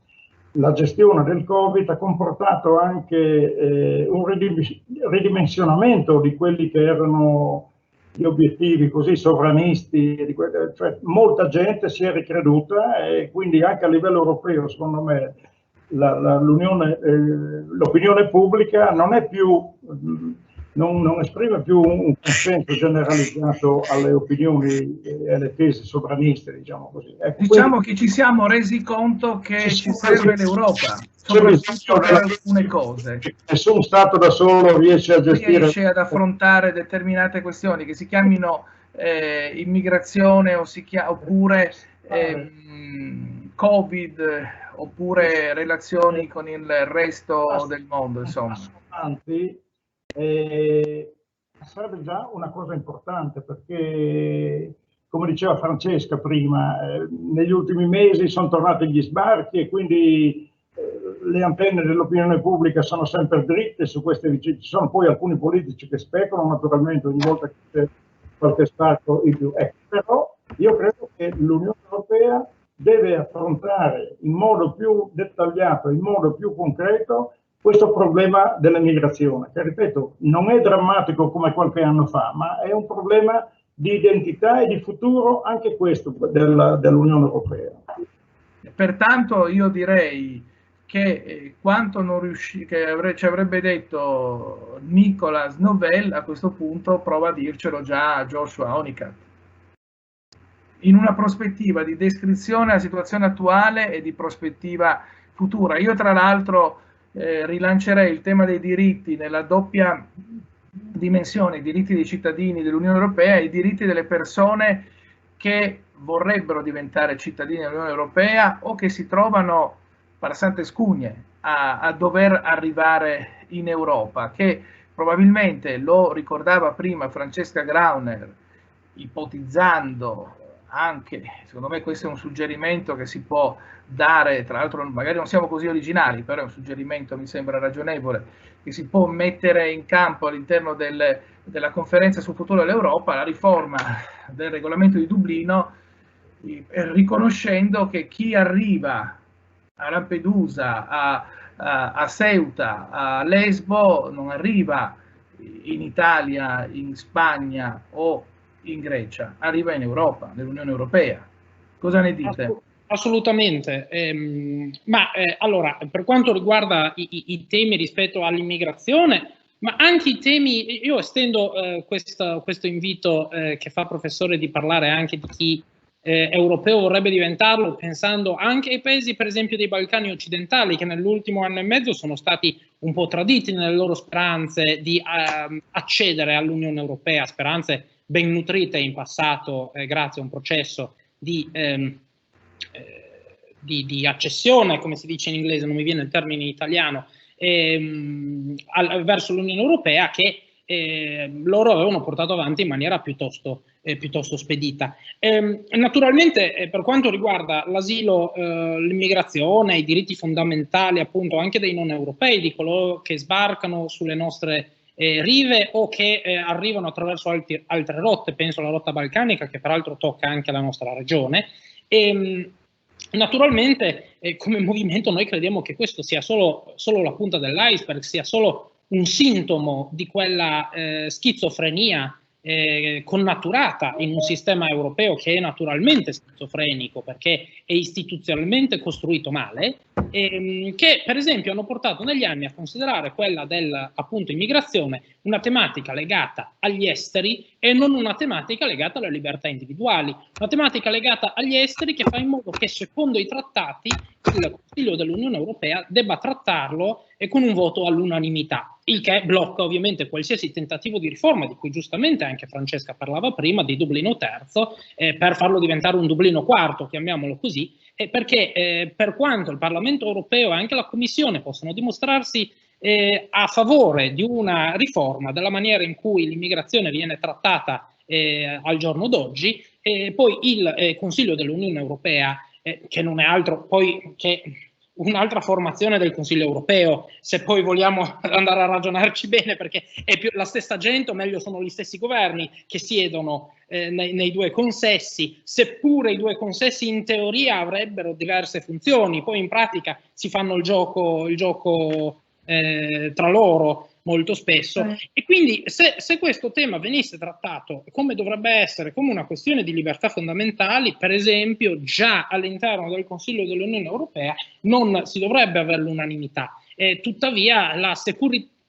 la gestione del Covid ha comportato anche un ridimensionamento di quelli che erano gli obiettivi così sovranisti, cioè molta gente si è ricreduta e quindi anche a livello europeo secondo me l'opinione pubblica non è più, non esprime più un consenso generalizzato alle opinioni e alle tesi sovraniste, diciamo così. Diciamo che ci siamo resi conto che ci serve l'Europa, soprattutto per alcune cose. Nessun Stato da solo riesce ad affrontare determinate questioni, che si chiamino immigrazione oppure Covid, oppure relazioni con il resto del mondo, insomma. Sarebbe già una cosa importante, perché, come diceva Francesca prima, negli ultimi mesi sono tornati gli sbarchi e quindi le antenne dell'opinione pubblica sono sempre dritte su queste vicende. Ci sono poi alcuni politici che speculano naturalmente ogni volta che c'è qualche sbarco in più. Però io credo che l'Unione Europea deve affrontare in modo più dettagliato, in modo più concreto, questo problema dell'immigrazione, che ripeto, non è drammatico come qualche anno fa, ma è un problema di identità e di futuro, anche questo, dell'Unione Europea. Pertanto io direi che quanto ci avrebbe detto Nicolas Novell, a questo punto prova a dircelo già Joshua Onicat, in una prospettiva di descrizione della situazione attuale e di prospettiva futura. Io tra l'altro rilancerei il tema dei diritti nella doppia dimensione, i diritti dei cittadini dell'Unione Europea e i diritti delle persone che vorrebbero diventare cittadini dell'Unione Europea o che si trovano per sante scugne a dover arrivare in Europa, che probabilmente, lo ricordava prima Francesca Grauner, ipotizzando anche, secondo me questo è un suggerimento che si può dare, tra l'altro magari non siamo così originali, però è un suggerimento, mi sembra ragionevole, che si può mettere in campo all'interno della conferenza sul futuro dell'Europa, la riforma del regolamento di Dublino, riconoscendo che chi arriva a Lampedusa, a Ceuta, a Lesbo, non arriva in Italia, in Spagna o in Grecia, arriva in Europa, nell'Unione Europea. Cosa ne dite? Assolutamente, allora, per quanto riguarda i temi rispetto all'immigrazione, ma anche i temi, io estendo questo invito che fa il professore di parlare anche di chi europeo vorrebbe diventarlo, pensando anche ai paesi, per esempio, dei Balcani occidentali, che nell'ultimo anno e mezzo sono stati un po' traditi nelle loro speranze di accedere all'Unione Europea, speranze ben nutrite in passato grazie a un processo di accessione, come si dice in inglese, non mi viene il termine in italiano, verso l'Unione Europea, che loro avevano portato avanti in maniera piuttosto spedita. Naturalmente, per quanto riguarda l'asilo, l'immigrazione, i diritti fondamentali appunto anche dei non europei, di coloro che sbarcano sulle nostre rive o che arrivano attraverso altre rotte, penso alla rotta balcanica, che peraltro tocca anche la nostra regione. Naturalmente come movimento noi crediamo che questo sia solo la punta dell'iceberg, sia solo un sintomo di quella schizofrenia connaturata in un sistema europeo che è naturalmente schizofrenico perché è istituzionalmente costruito male, che per esempio hanno portato negli anni a considerare quella appunto immigrazione una tematica legata agli esteri e non una tematica legata alle libertà individuali, una tematica legata agli esteri che fa in modo che secondo i trattati il Consiglio dell'Unione Europea debba trattarlo con un voto all'unanimità, il che blocca ovviamente qualsiasi tentativo di riforma, di cui giustamente anche Francesca parlava prima, di Dublino III, per farlo diventare un Dublino IV, chiamiamolo così, perché per quanto il Parlamento Europeo e anche la Commissione possono dimostrarsi a favore di una riforma della maniera in cui l'immigrazione viene trattata al giorno d'oggi, poi il Consiglio dell'Unione Europea, che non è altro poi che un'altra formazione del Consiglio Europeo, se poi vogliamo andare a ragionarci bene, perché è più la stessa gente, o meglio sono gli stessi governi che siedono nei due consessi, seppure i due consessi in teoria avrebbero diverse funzioni, poi in pratica si fanno il gioco tra loro, molto spesso. E quindi se questo tema venisse trattato come dovrebbe essere, come una questione di libertà fondamentali, per esempio, già all'interno del Consiglio dell'Unione Europea non si dovrebbe avere l'unanimità. Tuttavia la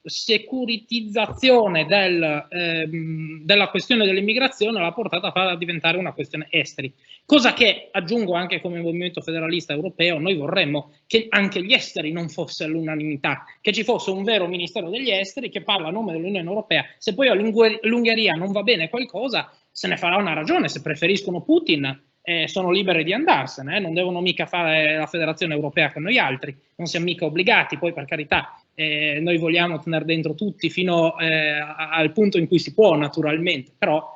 securitizzazione della questione dell'immigrazione l'ha portata a farla diventare una questione esteri, cosa che, aggiungo anche come movimento federalista europeo, noi vorremmo che anche gli esteri non fosse all'unanimità, che ci fosse un vero ministero degli esteri che parla a nome dell'Unione Europea. Se poi all'Ungheria non va bene qualcosa, se ne farà una ragione. Se preferiscono Putin, sono liberi di andarsene, non devono mica fare la federazione europea con noi altri, non siamo mica obbligati. Poi, per carità, noi vogliamo tenere dentro tutti fino al punto in cui si può, naturalmente, però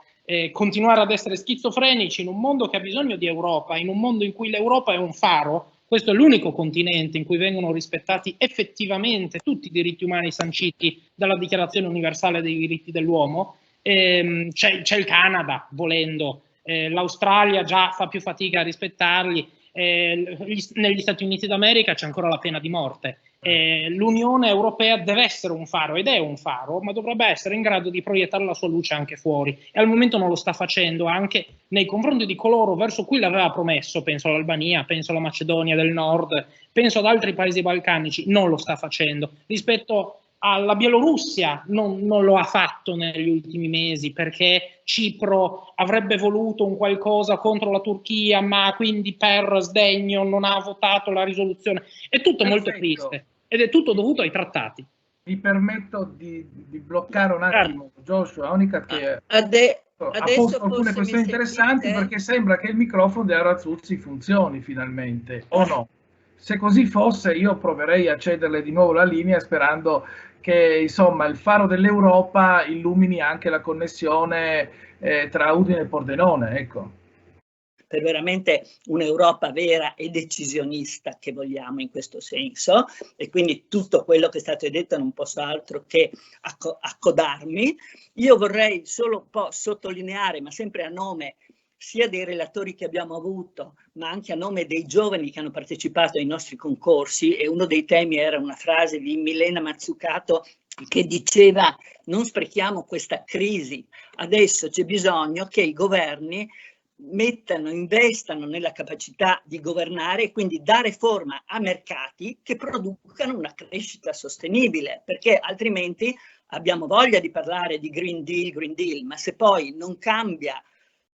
continuare ad essere schizofrenici in un mondo che ha bisogno di Europa, in un mondo in cui l'Europa è un faro. Questo è l'unico continente in cui vengono rispettati effettivamente tutti i diritti umani sanciti dalla Dichiarazione Universale dei Diritti dell'Uomo. C'è il Canada, volendo, l'Australia già fa più fatica a rispettarli, negli Stati Uniti d'America c'è ancora la pena di morte. L'Unione Europea deve essere un faro, ed è un faro, ma dovrebbe essere in grado di proiettare la sua luce anche fuori, e al momento non lo sta facendo, anche nei confronti di coloro verso cui l'aveva promesso. Penso all'Albania, penso alla Macedonia del Nord, penso ad altri paesi balcanici. Non lo sta facendo. Rispetto alla Bielorussia non lo ha fatto negli ultimi mesi, perché Cipro avrebbe voluto un qualcosa contro la Turchia, ma quindi per sdegno non ha votato la risoluzione. È tutto molto triste, ed è tutto dovuto ai trattati. Mi permetto di bloccare un attimo Joshua, Onica, che ha posto alcune questioni interessanti, perché sembra che il microfono di Arazzuzzi funzioni finalmente, o no? Se così fosse, io proverei a cederle di nuovo la linea, sperando che, insomma, il faro dell'Europa illumini anche la connessione tra Udine e Pordenone, ecco. Per veramente un'Europa vera e decisionista che vogliamo in questo senso, e quindi tutto quello che è stato detto non posso altro che accodarmi. Io vorrei solo un po' sottolineare, ma sempre a nome sia dei relatori che abbiamo avuto, ma anche a nome dei giovani che hanno partecipato ai nostri concorsi, e uno dei temi era una frase di Milena Mazzucato che diceva: non sprechiamo questa crisi, adesso c'è bisogno che i governi investano nella capacità di governare, e quindi dare forma a mercati che producano una crescita sostenibile, perché altrimenti abbiamo voglia di parlare di Green Deal, ma se poi non cambia,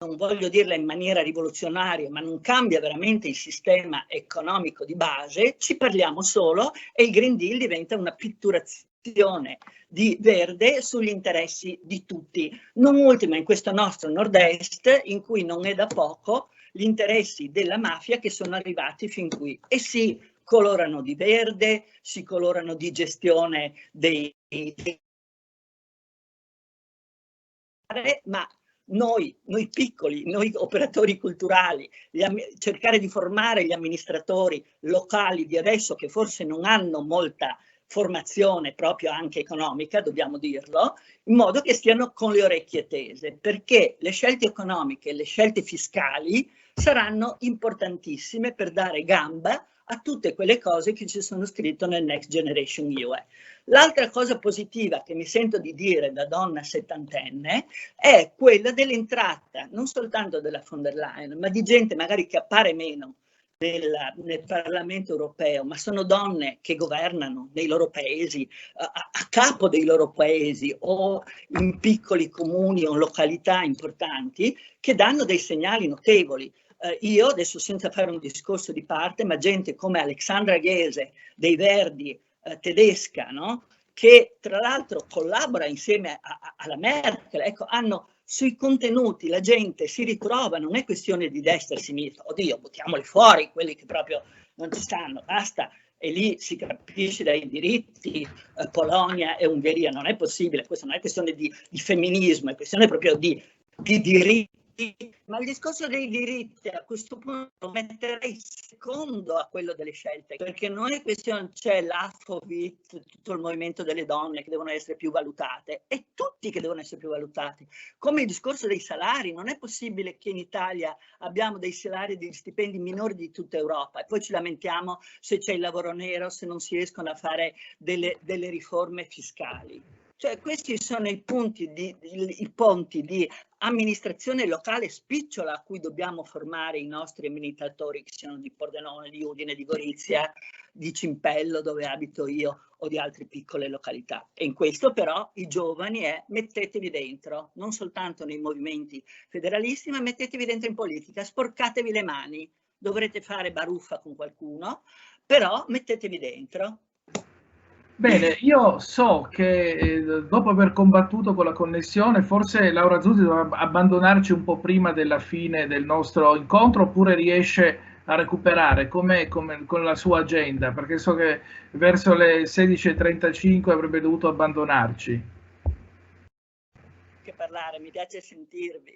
non voglio dirla in maniera rivoluzionaria, ma non cambia veramente il sistema economico di base, ci parliamo solo e il Green Deal diventa una pitturazione di verde sugli interessi di tutti. Non ultima in questo nostro nord-est, in cui non è da poco gli interessi della mafia che sono arrivati fin qui e si colorano di verde, si colorano di gestione ma noi piccoli, noi operatori culturali, cercare di formare gli amministratori locali di adesso, che forse non hanno molta formazione proprio anche economica, dobbiamo dirlo, in modo che stiano con le orecchie tese, perché le scelte economiche e le scelte fiscali saranno importantissime per dare gamba a tutte quelle cose che ci sono scritte nel Next Generation EU. L'altra cosa positiva che mi sento di dire da donna settantenne è quella dell'entrata non soltanto della von der Leyen, ma di gente magari che appare meno nel Parlamento europeo, ma sono donne che governano nei loro paesi, a capo dei loro paesi o in piccoli comuni o località importanti, che danno dei segnali notevoli. Io adesso, senza fare un discorso di parte, ma gente come Alexandra Ghese dei Verdi, tedesca, no? Che tra l'altro collabora insieme alla Merkel, ecco, hanno sui contenuti, la gente si ritrova, non è questione di destra e sinistra, oddio, buttiamoli fuori quelli che proprio non ci stanno, basta, e lì si capisce dai diritti, Polonia e Ungheria, non è possibile, questa non è questione di femminismo, è questione proprio di diritti Ma il discorso dei diritti a questo punto metterei secondo a quello delle scelte, perché non è questione, c'è l'Afrovit, tutto il movimento delle donne che devono essere più valutate, e tutti che devono essere più valutati, come il discorso dei salari. Non è possibile che in Italia abbiamo dei salari e degli stipendi minori di tutta Europa e poi ci lamentiamo se c'è il lavoro nero, se non si riescono a fare delle riforme fiscali. Cioè, questi sono i ponti di amministrazione locale spicciola a cui dobbiamo formare i nostri amministratori, che siano di Pordenone, di Udine, di Gorizia, di Cimpello, dove abito io, o di altre piccole località. E in questo però i giovani mettetevi dentro, non soltanto nei movimenti federalisti, ma mettetevi dentro in politica, sporcatevi le mani, dovrete fare baruffa con qualcuno, però mettetevi dentro. Bene, io so che dopo aver combattuto con la connessione, forse Laura Zuzzi dovrà abbandonarci un po' prima della fine del nostro incontro, oppure riesce a recuperare con la sua agenda, perché so che verso le 16:35 avrebbe dovuto abbandonarci. Che parlare, mi piace sentirvi.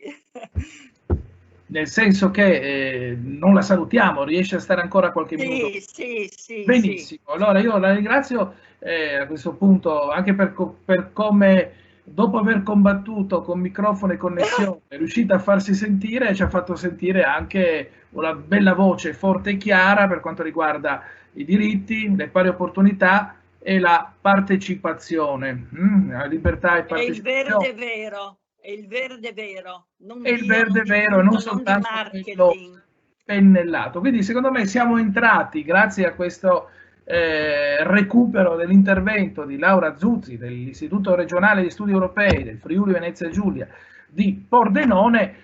Nel senso che non la salutiamo, riesce a stare ancora qualche minuto? Sì. Benissimo, allora io la ringrazio a questo punto anche per come dopo aver combattuto con microfono e connessione è riuscita a farsi sentire e ci ha fatto sentire anche una bella voce forte e chiara per quanto riguarda i diritti, le pari opportunità e la partecipazione, la libertà e partecipazione. È il verde vero. È il verde vero, non è il verde vero, non soltanto quello pennellato. Quindi secondo me siamo entrati, grazie a questo recupero dell'intervento di Laura Zuzzi dell'Istituto Regionale di Studi Europei del Friuli Venezia Giulia di Pordenone,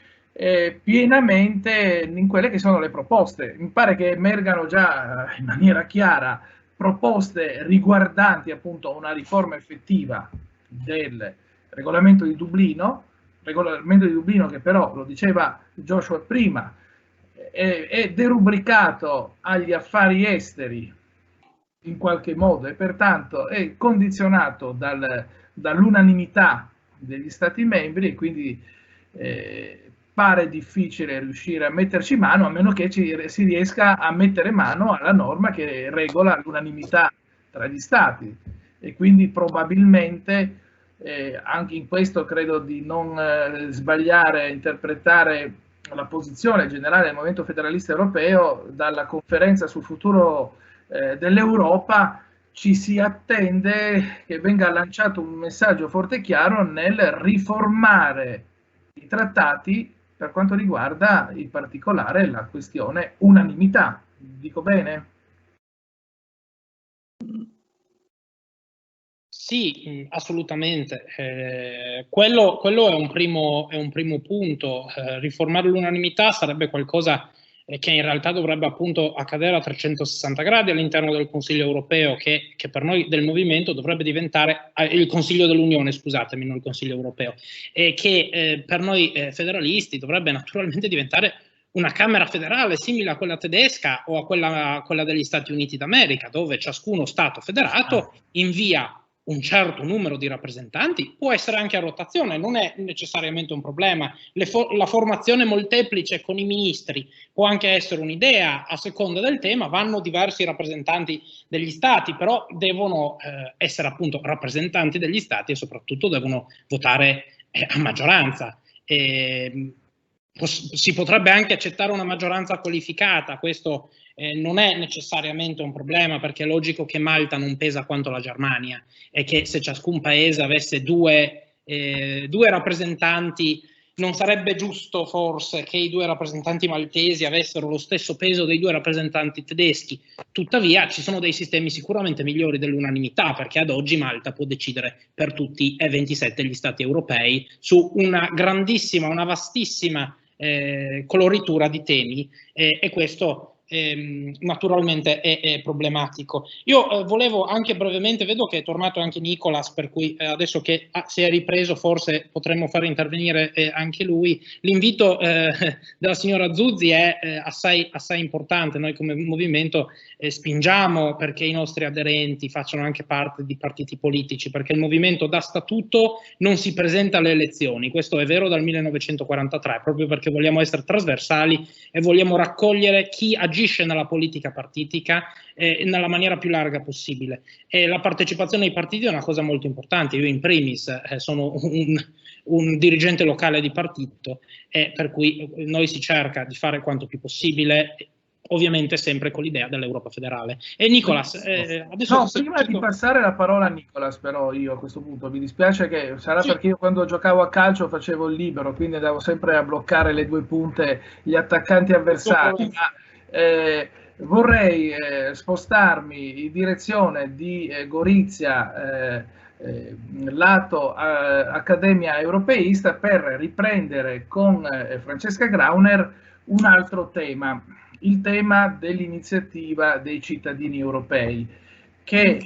pienamente in quelle che sono le proposte. Mi pare che emergano già in maniera chiara proposte riguardanti appunto una riforma effettiva del regolamento di Dublino che però, lo diceva Joshua prima, è derubricato agli affari esteri in qualche modo e pertanto è condizionato dall'unanimità degli Stati membri e quindi pare difficile riuscire a metterci mano, a meno che si riesca a mettere mano alla norma che regola l'unanimità tra gli Stati e quindi probabilmente anche in questo credo di non sbagliare a interpretare la posizione generale del Movimento Federalista Europeo. Dalla conferenza sul futuro dell'Europa ci si attende che venga lanciato un messaggio forte e chiaro nel riformare i trattati per quanto riguarda in particolare la questione unanimità. Dico bene? Sì, assolutamente. Quello è un primo punto. Riformare l'unanimità sarebbe qualcosa che in realtà dovrebbe appunto accadere a 360 gradi all'interno del Consiglio europeo, che per noi del movimento dovrebbe diventare il Consiglio dell'Unione, scusatemi, non il Consiglio europeo, e che per noi federalisti dovrebbe naturalmente diventare una Camera federale simile a quella tedesca o a quella degli Stati Uniti d'America, dove ciascuno Stato federato invia un certo numero di rappresentanti, può essere anche a rotazione, non è necessariamente un problema. La formazione molteplice con i ministri può anche essere un'idea, a seconda del tema vanno diversi rappresentanti degli Stati, però devono essere appunto rappresentanti degli Stati e soprattutto devono votare a maggioranza. Si potrebbe anche accettare una maggioranza qualificata, questo non è necessariamente un problema, perché è logico che Malta non pesa quanto la Germania e che se ciascun paese avesse due rappresentanti non sarebbe giusto forse che i 2 rappresentanti maltesi avessero lo stesso peso dei 2 rappresentanti tedeschi. Tuttavia ci sono dei sistemi sicuramente migliori dell'unanimità, perché ad oggi Malta può decidere per tutti e 27 gli stati europei su una grandissima, una vastissima coloritura di temi e questo naturalmente è problematico. Io volevo anche brevemente, vedo che è tornato anche Nicolas, per cui adesso che si è ripreso forse potremmo far intervenire anche lui. L'invito della signora Zuzzi è assai importante. Noi come movimento spingiamo perché i nostri aderenti facciano anche parte di partiti politici, perché il movimento da statuto non si presenta alle elezioni. Questo è vero dal 1943, proprio perché vogliamo essere trasversali e vogliamo raccogliere chi agisce nella politica partitica nella maniera più larga possibile. E la partecipazione ai partiti è una cosa molto importante. Io in primis sono un dirigente locale di partito, per cui noi si cerca di fare quanto più possibile, ovviamente sempre con l'idea dell'Europa federale. E Nicolas, adesso... No, prima di passare la parola a Nicolas, però io a questo punto mi dispiace che sarà perché io quando giocavo a calcio facevo il libero, quindi andavo sempre a bloccare le due punte, gli attaccanti avversari, ma vorrei spostarmi in direzione di Gorizia, lato Accademia Europeista, per riprendere con Francesca Grauner un altro tema, il tema dell'iniziativa dei cittadini europei, che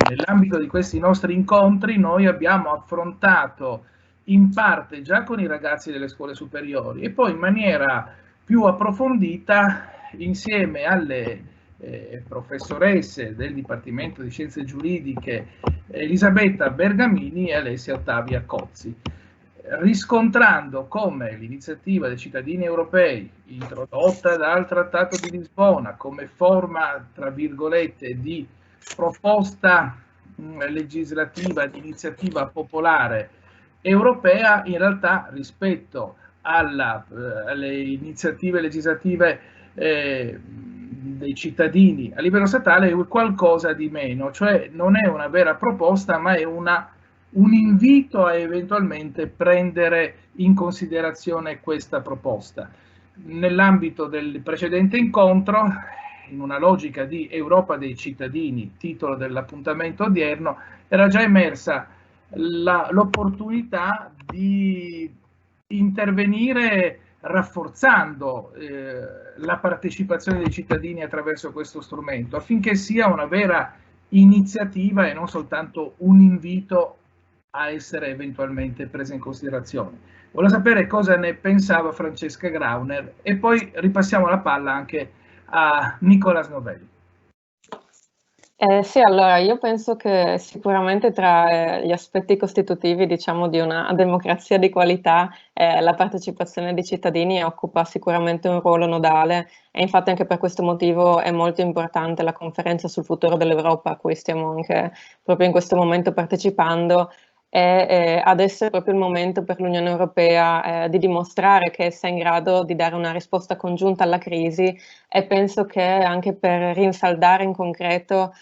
nell'ambito di questi nostri incontri noi abbiamo affrontato in parte già con i ragazzi delle scuole superiori e poi in maniera più approfondita insieme alle professoresse del Dipartimento di Scienze Giuridiche Elisabetta Bergamini e Alessia Ottavia Cozzi, riscontrando come l'iniziativa dei cittadini europei, introdotta dal Trattato di Lisbona come forma, tra virgolette, di proposta legislativa, di iniziativa popolare europea, in realtà rispetto alle iniziative legislative dei cittadini a livello statale è qualcosa di meno, cioè non è una vera proposta, ma è un invito a eventualmente prendere in considerazione questa proposta. Nell'ambito del precedente incontro, in una logica di Europa dei cittadini, titolo dell'appuntamento odierno, era già emersa l'opportunità di intervenire rafforzando la partecipazione dei cittadini attraverso questo strumento, affinché sia una vera iniziativa e non soltanto un invito a essere eventualmente presa in considerazione. Volevo sapere cosa ne pensava Francesca Grauner e poi ripassiamo la palla anche a Nicolas Novelli. Sì, allora io penso che sicuramente tra gli aspetti costitutivi, diciamo, di una democrazia di qualità, la partecipazione dei cittadini occupa sicuramente un ruolo nodale e infatti anche per questo motivo è molto importante la conferenza sul futuro dell'Europa a cui stiamo anche proprio in questo momento partecipando. Adesso è proprio il momento per l'Unione Europea di dimostrare che essa è in grado di dare una risposta congiunta alla crisi e penso che anche per rinsaldare in concreto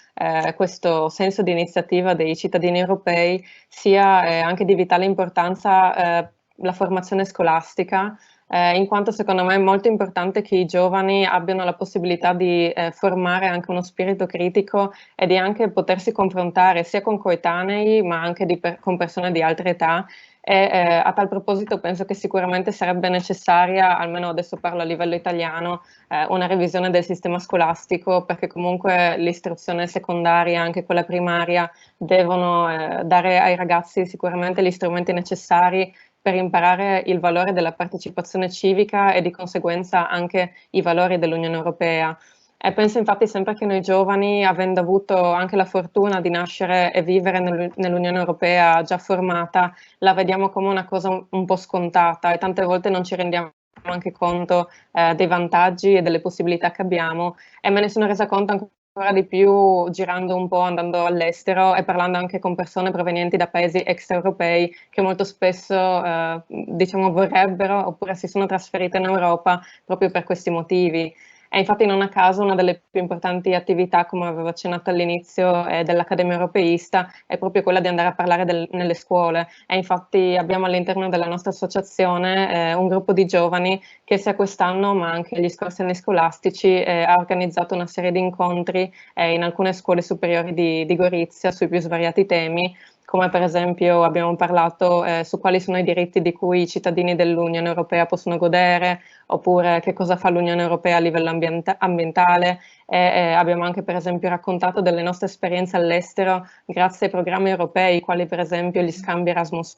questo senso di iniziativa dei cittadini europei sia anche di vitale importanza la formazione scolastica, in quanto secondo me è molto importante che i giovani abbiano la possibilità di formare anche uno spirito critico e di anche potersi confrontare sia con coetanei ma anche con persone di altre età. A tal proposito penso che sicuramente sarebbe necessaria, almeno adesso parlo a livello italiano, una revisione del sistema scolastico, perché comunque l'istruzione secondaria, anche quella primaria, devono dare ai ragazzi sicuramente gli strumenti necessari per imparare il valore della partecipazione civica e di conseguenza anche i valori dell'Unione Europea. E penso infatti sempre che noi giovani, avendo avuto anche la fortuna di nascere e vivere nell'Unione Europea già formata, la vediamo come una cosa un po' scontata e tante volte non ci rendiamo anche conto dei vantaggi e delle possibilità che abbiamo, e me ne sono resa conto ancora di più girando un po', andando all'estero e parlando anche con persone provenienti da paesi extraeuropei che molto spesso diciamo vorrebbero oppure si sono trasferite in Europa proprio per questi motivi. E infatti non a caso una delle più importanti attività, come avevo accennato all'inizio, dell'Accademia Europeista è proprio quella di andare a parlare nelle scuole, e infatti abbiamo all'interno della nostra associazione un gruppo di giovani che sia quest'anno ma anche gli scorsi anni scolastici ha organizzato una serie di incontri in alcune scuole superiori di Gorizia sui più svariati temi, come per esempio abbiamo parlato su quali sono i diritti di cui i cittadini dell'Unione Europea possono godere, oppure che cosa fa l'Unione Europea a livello ambientale, e abbiamo anche per esempio raccontato delle nostre esperienze all'estero grazie ai programmi europei, quali per esempio gli scambi Erasmus+.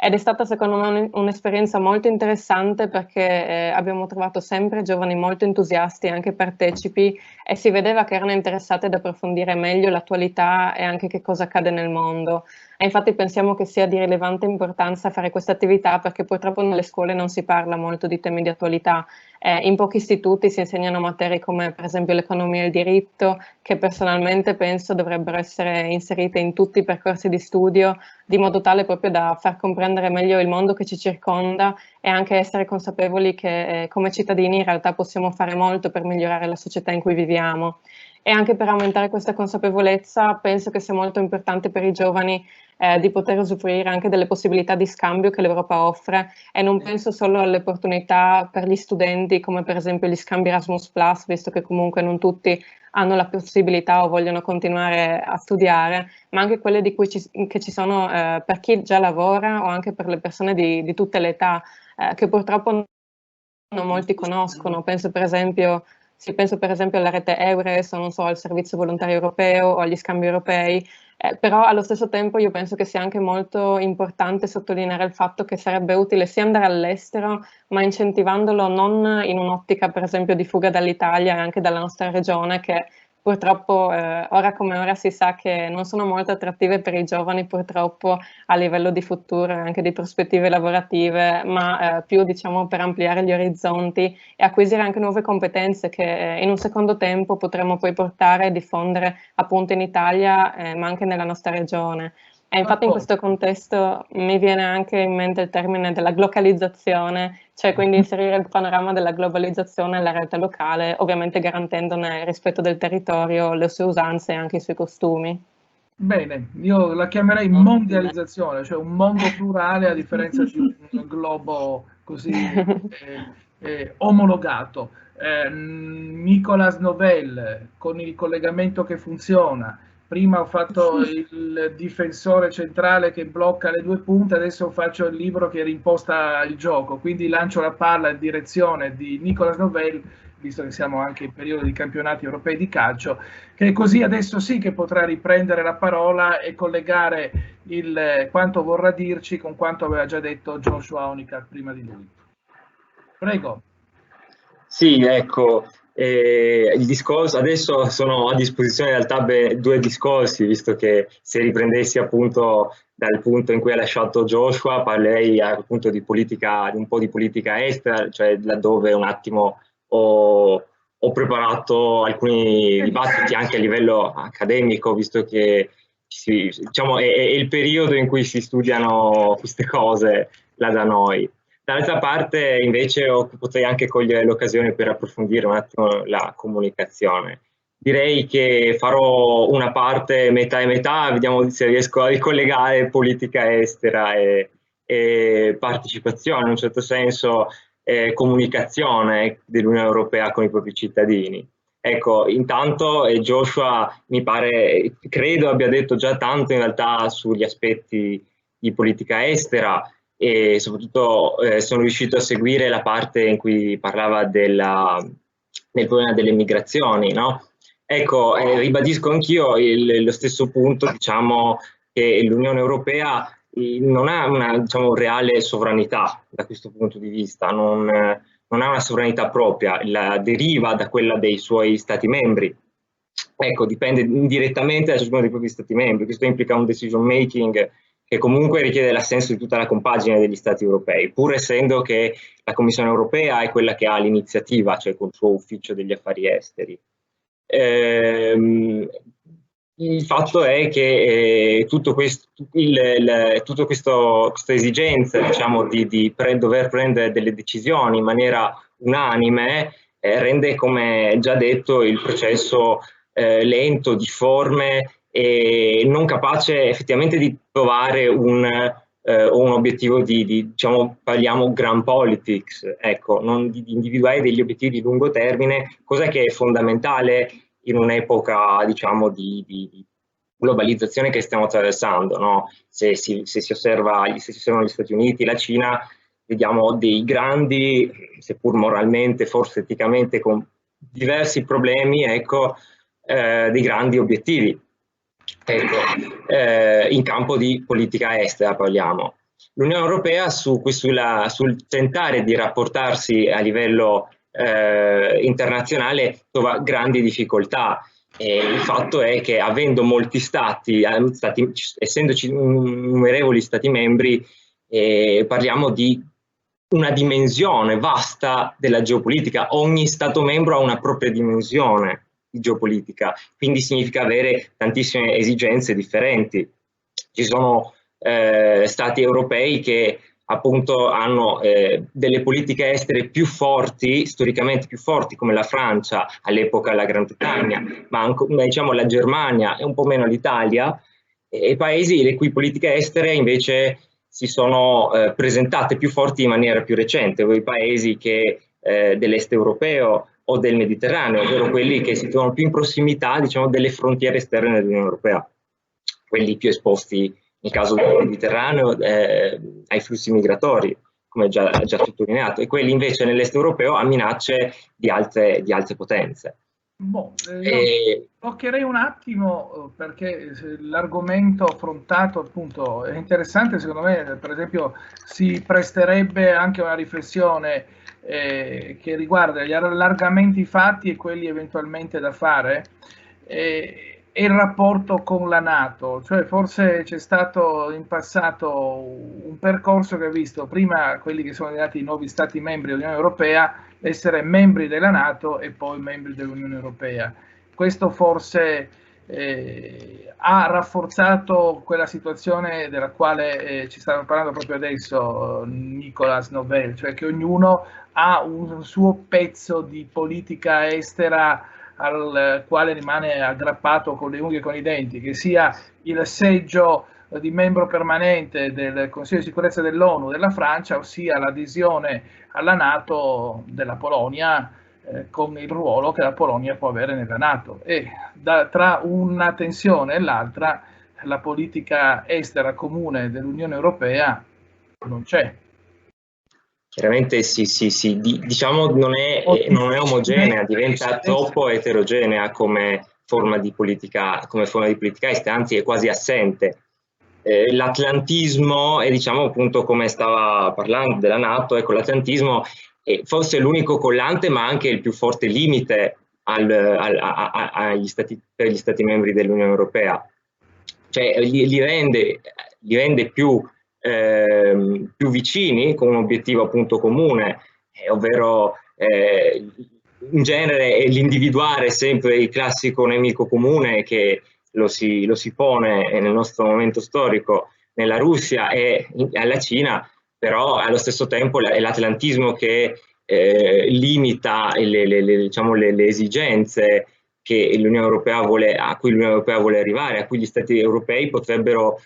Ed è stata secondo me un'esperienza molto interessante perché abbiamo trovato sempre giovani molto entusiasti e anche partecipi, e si vedeva che erano interessati ad approfondire meglio l'attualità e anche che cosa accade nel mondo. E infatti pensiamo che sia di rilevante importanza fare questa attività perché purtroppo nelle scuole non si parla molto di temi di attualità. In pochi istituti si insegnano materie come per esempio l'economia e il diritto, che personalmente penso dovrebbero essere inserite in tutti i percorsi di studio, di modo tale proprio da far comprendere meglio il mondo che ci circonda e anche essere consapevoli che come cittadini in realtà possiamo fare molto per migliorare la società in cui viviamo. E anche per aumentare questa consapevolezza penso che sia molto importante per i giovani di poter usufruire anche delle possibilità di scambio che l'Europa offre, e non penso solo alle opportunità per gli studenti come per esempio gli scambi Erasmus+, visto che comunque non tutti hanno la possibilità o vogliono continuare a studiare, ma anche quelle di cui che ci sono per chi già lavora o anche per le persone di tutte le età, che purtroppo non molti conoscono. Penso per esempio alla rete EURES, o non so, al servizio volontario europeo o agli scambi europei, però allo stesso tempo io penso che sia anche molto importante sottolineare il fatto che sarebbe utile sia andare all'estero, ma incentivandolo non in un'ottica per esempio di fuga dall'Italia e anche dalla nostra regione, che purtroppo ora come ora si sa che non sono molto attrattive per i giovani purtroppo a livello di futuro e anche di prospettive lavorative, ma più diciamo per ampliare gli orizzonti e acquisire anche nuove competenze che in un secondo tempo potremo poi portare e diffondere appunto in Italia ma anche nella nostra regione. E infatti in questo contesto mi viene anche in mente il termine della glocalizzazione, cioè quindi inserire il panorama della globalizzazione nella realtà locale, ovviamente garantendone il rispetto del territorio, le sue usanze e anche i suoi costumi. Bene, io la chiamerei mondializzazione, cioè un mondo plurale a differenza di un globo così omologato. Nicolas Novell con il collegamento che funziona. Prima ho fatto il difensore centrale che blocca le due punte, adesso faccio il libro che rimposta il gioco, quindi lancio la palla in direzione di Nicolas Novell, visto che siamo anche in periodo di campionati europei di calcio, che così adesso sì che potrà riprendere la parola e collegare quanto vorrà dirci con quanto aveva già detto Joshua Onikat prima di lui. Prego. Sì, ecco, il discorso, adesso sono a disposizione in realtà due discorsi, visto che se riprendessi appunto dal punto in cui ha lasciato Joshua, parlerei appunto di un po' di politica estera, cioè laddove un attimo ho preparato alcuni dibattiti anche a livello accademico, visto che diciamo, è il periodo in cui si studiano queste cose là da noi. Dall'altra parte invece potrei anche cogliere l'occasione per approfondire un attimo la comunicazione. Direi che farò una parte metà e metà, vediamo se riesco a ricollegare politica estera e partecipazione, in un certo senso comunicazione dell'Unione Europea con i propri cittadini. Ecco, intanto Joshua credo abbia detto già tanto in realtà sugli aspetti di politica estera, e soprattutto sono riuscito a seguire la parte in cui parlava del problema delle migrazioni, no? Ecco, ribadisco anch'io lo stesso punto, diciamo, che l'Unione Europea non ha una, diciamo, reale sovranità da questo punto di vista, non ha una sovranità propria, deriva da quella dei suoi Stati membri. Ecco, dipende indirettamente da ciascuno dei propri Stati membri, questo implica un decision making che comunque richiede l'assenso di tutta la compagine degli Stati europei, pur essendo che la Commissione europea è quella che ha l'iniziativa, cioè col suo ufficio degli affari esteri. Il fatto è che questa esigenza, diciamo, di dover prendere delle decisioni in maniera unanime rende, come già detto, il processo lento, difforme e non capace effettivamente di trovare un o un obiettivo diciamo, parliamo grand politics, ecco, non di individuare degli obiettivi di lungo termine, cosa che è fondamentale in un'epoca, diciamo, di globalizzazione che stiamo attraversando, no? Se si osservano gli Stati Uniti, la Cina, vediamo dei grandi, seppur moralmente, forse eticamente, con diversi problemi, ecco, dei grandi obiettivi. Ecco, in campo di politica estera parliamo. L'Unione Europea sul tentare di rapportarsi a livello internazionale trova grandi difficoltà. Il fatto è che avendo molti stati essendoci innumerevoli stati membri, parliamo di una dimensione vasta della geopolitica. Ogni stato membro ha una propria dimensione di geopolitica, quindi significa avere tantissime esigenze differenti. Ci sono stati europei che appunto hanno delle politiche estere più forti, storicamente più forti, come la Francia, all'epoca la Gran Bretagna, ma anche, diciamo, la Germania e un po' meno l'Italia, e paesi le cui politiche estere invece si sono presentate più forti in maniera più recente, quei paesi che dell'est europeo o del Mediterraneo, ovvero quelli che si trovano più in prossimità, diciamo, delle frontiere esterne dell'Unione Europea, quelli più esposti nel caso del Mediterraneo ai flussi migratori, come già sottolineato, e quelli invece nell'est europeo a minacce di altre potenze. Boh, toccherei un attimo perché l'argomento affrontato appunto è interessante, secondo me, per esempio si presterebbe anche a una riflessione che riguarda gli allargamenti fatti e quelli eventualmente da fare e il rapporto con la NATO, cioè forse c'è stato in passato un percorso che ha visto prima quelli che sono diventati i nuovi stati membri dell'Unione Europea essere membri della NATO e poi membri dell'Unione Europea. Questo forse ha rafforzato quella situazione della quale ci stavamo parlando proprio adesso, Nicolas Nobel, cioè che ognuno ha un suo pezzo di politica estera al quale rimane aggrappato con le unghie e con i denti, che sia il seggio di membro permanente del Consiglio di sicurezza dell'ONU della Francia, ossia l'adesione alla NATO della Polonia, con il ruolo che la Polonia può avere nella NATO. E tra una tensione e l'altra la politica estera comune dell'Unione Europea non c'è. Chiaramente diciamo non è omogenea, diventa troppo eterogenea come forma di politica estera, anzi è quasi assente. L'atlantismo, e diciamo appunto come stava parlando della NATO, ecco, l'atlantismo è forse l'unico collante ma anche il più forte limite per gli stati membri dell'Unione Europea, cioè li rende più vicini con un obiettivo appunto comune, ovvero in genere l'individuare sempre il classico nemico comune che lo si pone nel nostro momento storico nella Russia e alla Cina, però allo stesso tempo è l'atlantismo che limita le esigenze che l'Unione Europea a cui l'Unione Europea vuole arrivare, a cui gli Stati europei potrebbero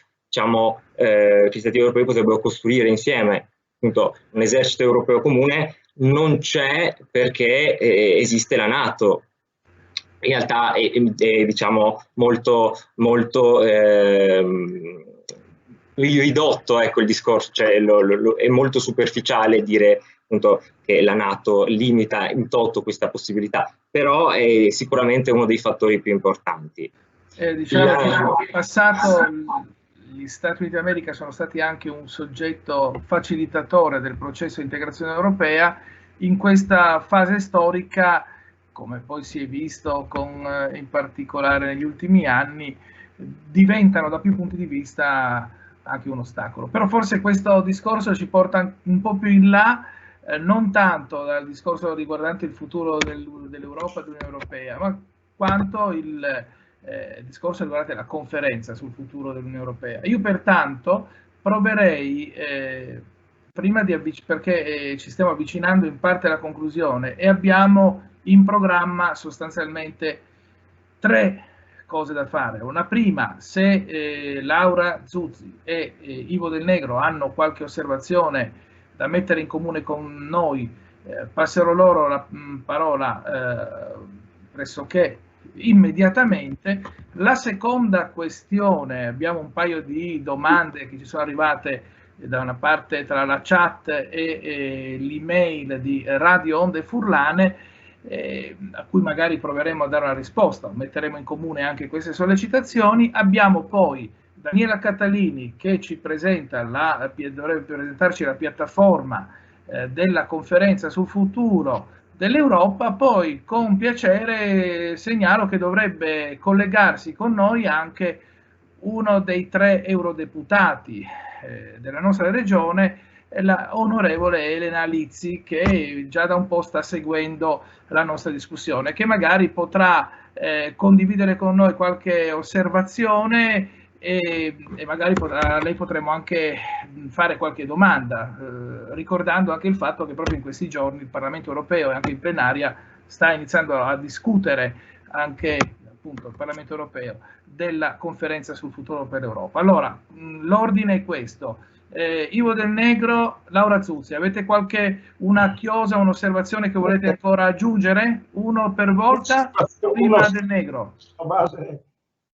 costruire insieme. Appunto, un esercito europeo comune non c'è perché esiste la NATO. In realtà è diciamo molto ridotto, ecco, il discorso, cioè è molto superficiale dire appunto che la NATO limita in toto questa possibilità, però è sicuramente uno dei fattori più importanti. Diciamo che in passato gli Stati Uniti d'America sono stati anche un soggetto facilitatore del processo di integrazione europea. In questa fase storica, come poi si è visto in particolare negli ultimi anni, diventano da più punti di vista anche un ostacolo. Però forse questo discorso ci porta un po' più in là, non tanto dal discorso riguardante il futuro dell'Europa e dell'Unione Europea, ma quanto il discorso riguardante la conferenza sul futuro dell'Unione Europea. Io pertanto proverei, perché ci stiamo avvicinando in parte alla conclusione e abbiamo in programma sostanzialmente 3 cose da fare. Una prima, se Laura Zuzzi e Ivo Del Negro hanno qualche osservazione da mettere in comune con noi, passerò loro la parola pressoché immediatamente. La seconda questione, abbiamo un paio di domande che ci sono arrivate da una parte tra la chat e l'email di Radio Onde Furlane, a cui magari proveremo a dare una risposta, metteremo in comune anche queste sollecitazioni. Abbiamo poi Daniela Catalini che ci presenta dovrebbe presentarci la piattaforma della conferenza sul futuro dell'Europa. Poi con piacere segnalo che dovrebbe collegarsi con noi anche uno dei 3 eurodeputati della nostra regione, la onorevole Elena Lizzi, che già da un po' sta seguendo la nostra discussione, che magari potrà condividere con noi qualche osservazione e magari lei potremo anche fare qualche domanda, ricordando anche il fatto che proprio in questi giorni il Parlamento europeo e anche in plenaria sta iniziando a discutere anche appunto il Parlamento europeo della conferenza sul futuro per l'Europa. Allora, l'ordine è questo. Ivo Del Negro, Laura Zuzzi, avete una chiosa, un'osservazione che volete ancora aggiungere? Uno per volta, prima Del Negro. A base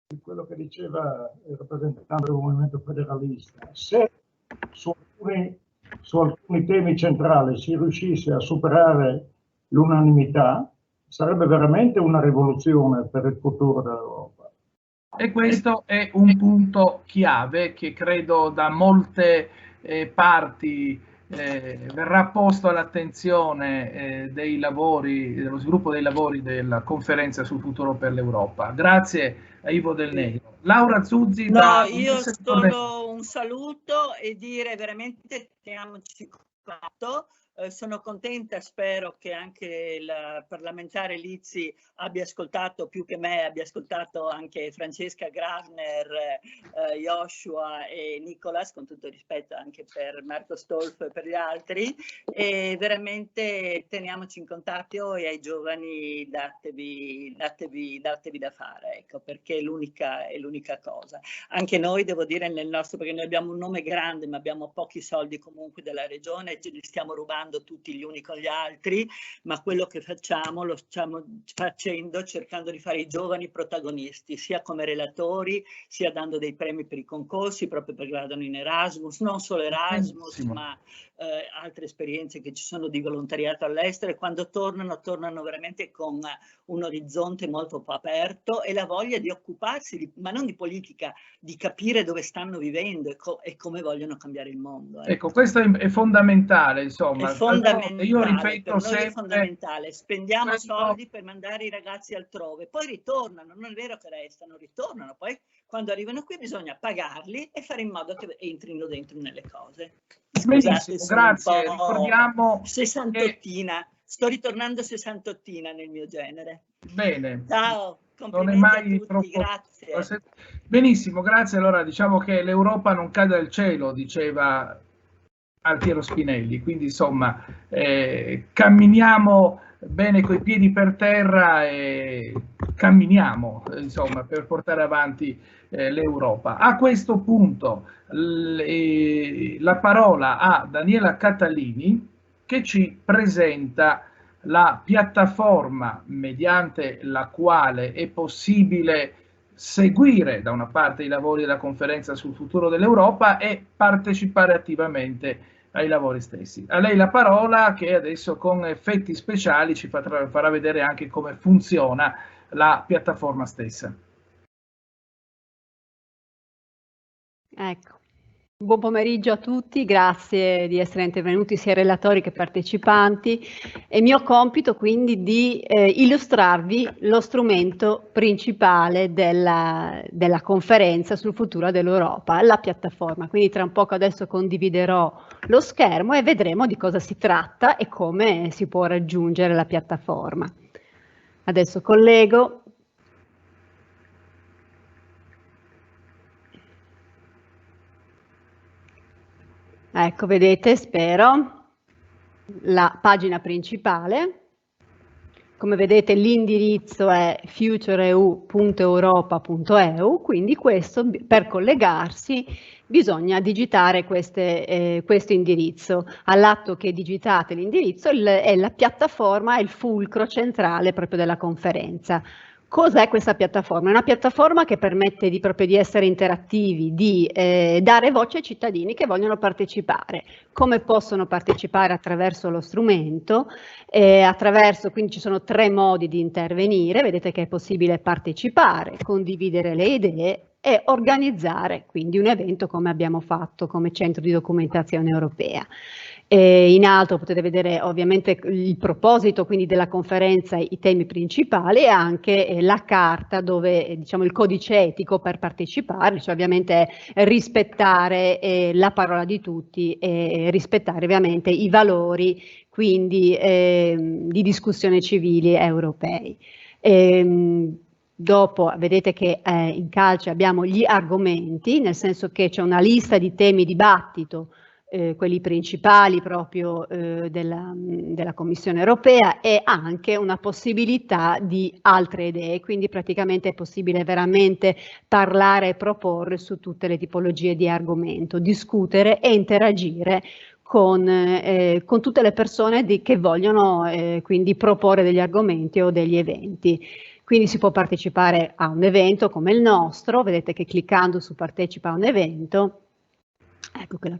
di quello che diceva il rappresentante del movimento federalista, se su alcuni temi centrali si riuscisse a superare l'unanimità, sarebbe veramente una rivoluzione per il futuro dell'Europa. E questo è un punto chiave che credo da molte parti verrà posto all'attenzione dello sviluppo dei lavori della conferenza sul futuro per l'Europa. Grazie a Ivo Del Negro. Laura Zuzzi. Io solo un saluto e dire veramente teniamoci conto. Sono contenta, spero che anche il parlamentare Lizzi abbia ascoltato più che me, abbia ascoltato anche Francesca Grasner, Joshua e Nicolas, con tutto il rispetto anche per Marco Stolfo e per gli altri, e veramente teniamoci in contatto e ai giovani datevi da fare, ecco, perché è l'unica cosa. Anche noi, devo dire, nel nostro, perché noi abbiamo un nome grande ma abbiamo pochi soldi comunque della regione, ce li stiamo rubando tutti gli uni con gli altri, ma quello che facciamo lo stiamo facendo cercando di fare i giovani protagonisti, sia come relatori, sia dando dei premi per i concorsi proprio perché vadano in Erasmus, non solo Erasmus, ma altre esperienze che ci sono di volontariato all'estero, e quando tornano veramente con un orizzonte molto aperto e la voglia di occuparsi, ma non di politica, di capire dove stanno vivendo e come vogliono cambiare il mondo. Ecco, questo è fondamentale, insomma. È fondamentale, io ripeto per noi sempre, è fondamentale. Spendiamo soldi per mandare i ragazzi altrove, poi ritornano, non è vero che restano, ritornano, poi quando arrivano qui bisogna pagarli e fare in modo che entrino dentro nelle cose. Scusate, grazie, ricordiamo sessantottina, sto ritornando sessantottina nel mio genere. Bene. Ciao, non è mai a tutti, troppo... grazie. Benissimo, grazie. Allora diciamo che l'Europa non cade dal cielo, diceva Altiero Spinelli, quindi insomma camminiamo bene coi piedi per terra e camminiamo insomma per portare avanti l'Europa. A questo punto la parola a Daniela Catalini, che ci presenta la piattaforma mediante la quale è possibile seguire da una parte i lavori della conferenza sul futuro dell'Europa e partecipare attivamente ai lavori stessi. A lei la parola, che adesso con effetti speciali ci farà vedere anche come funziona la piattaforma stessa. Ecco. Buon pomeriggio a tutti, grazie di essere intervenuti sia relatori che partecipanti. È mio compito quindi di illustrarvi lo strumento principale della conferenza sul futuro dell'Europa, la piattaforma. Quindi tra un poco adesso condividerò lo schermo e vedremo di cosa si tratta e come si può raggiungere la piattaforma. Adesso collego. Ecco, vedete, spero, la pagina principale. Come vedete l'indirizzo è futureu.europa.eu, quindi questo, per collegarsi bisogna digitare questo indirizzo. All'atto che digitate l'indirizzo è la piattaforma, è il fulcro centrale proprio della conferenza. Cos'è questa piattaforma? È una piattaforma che permette proprio di essere interattivi, di dare voce ai cittadini che vogliono partecipare. Come possono partecipare? Attraverso lo strumento, quindi ci sono 3 modi di intervenire, vedete che è possibile partecipare, condividere le idee e organizzare quindi un evento come abbiamo fatto come centro di documentazione europea. In alto potete vedere ovviamente il proposito quindi della conferenza, i temi principali e anche la carta dove diciamo il codice etico per partecipare, cioè ovviamente rispettare la parola di tutti e rispettare ovviamente i valori quindi di discussione civili europei. Dopo vedete che in calce abbiamo gli argomenti, nel senso che c'è una lista di temi dibattito, quelli principali proprio della Commissione europea e anche una possibilità di altre idee, quindi praticamente è possibile veramente parlare e proporre su tutte le tipologie di argomento, discutere e interagire con tutte le persone che vogliono quindi proporre degli argomenti o degli eventi. Quindi si può partecipare a un evento come il nostro, vedete che cliccando su partecipa a un evento, ecco che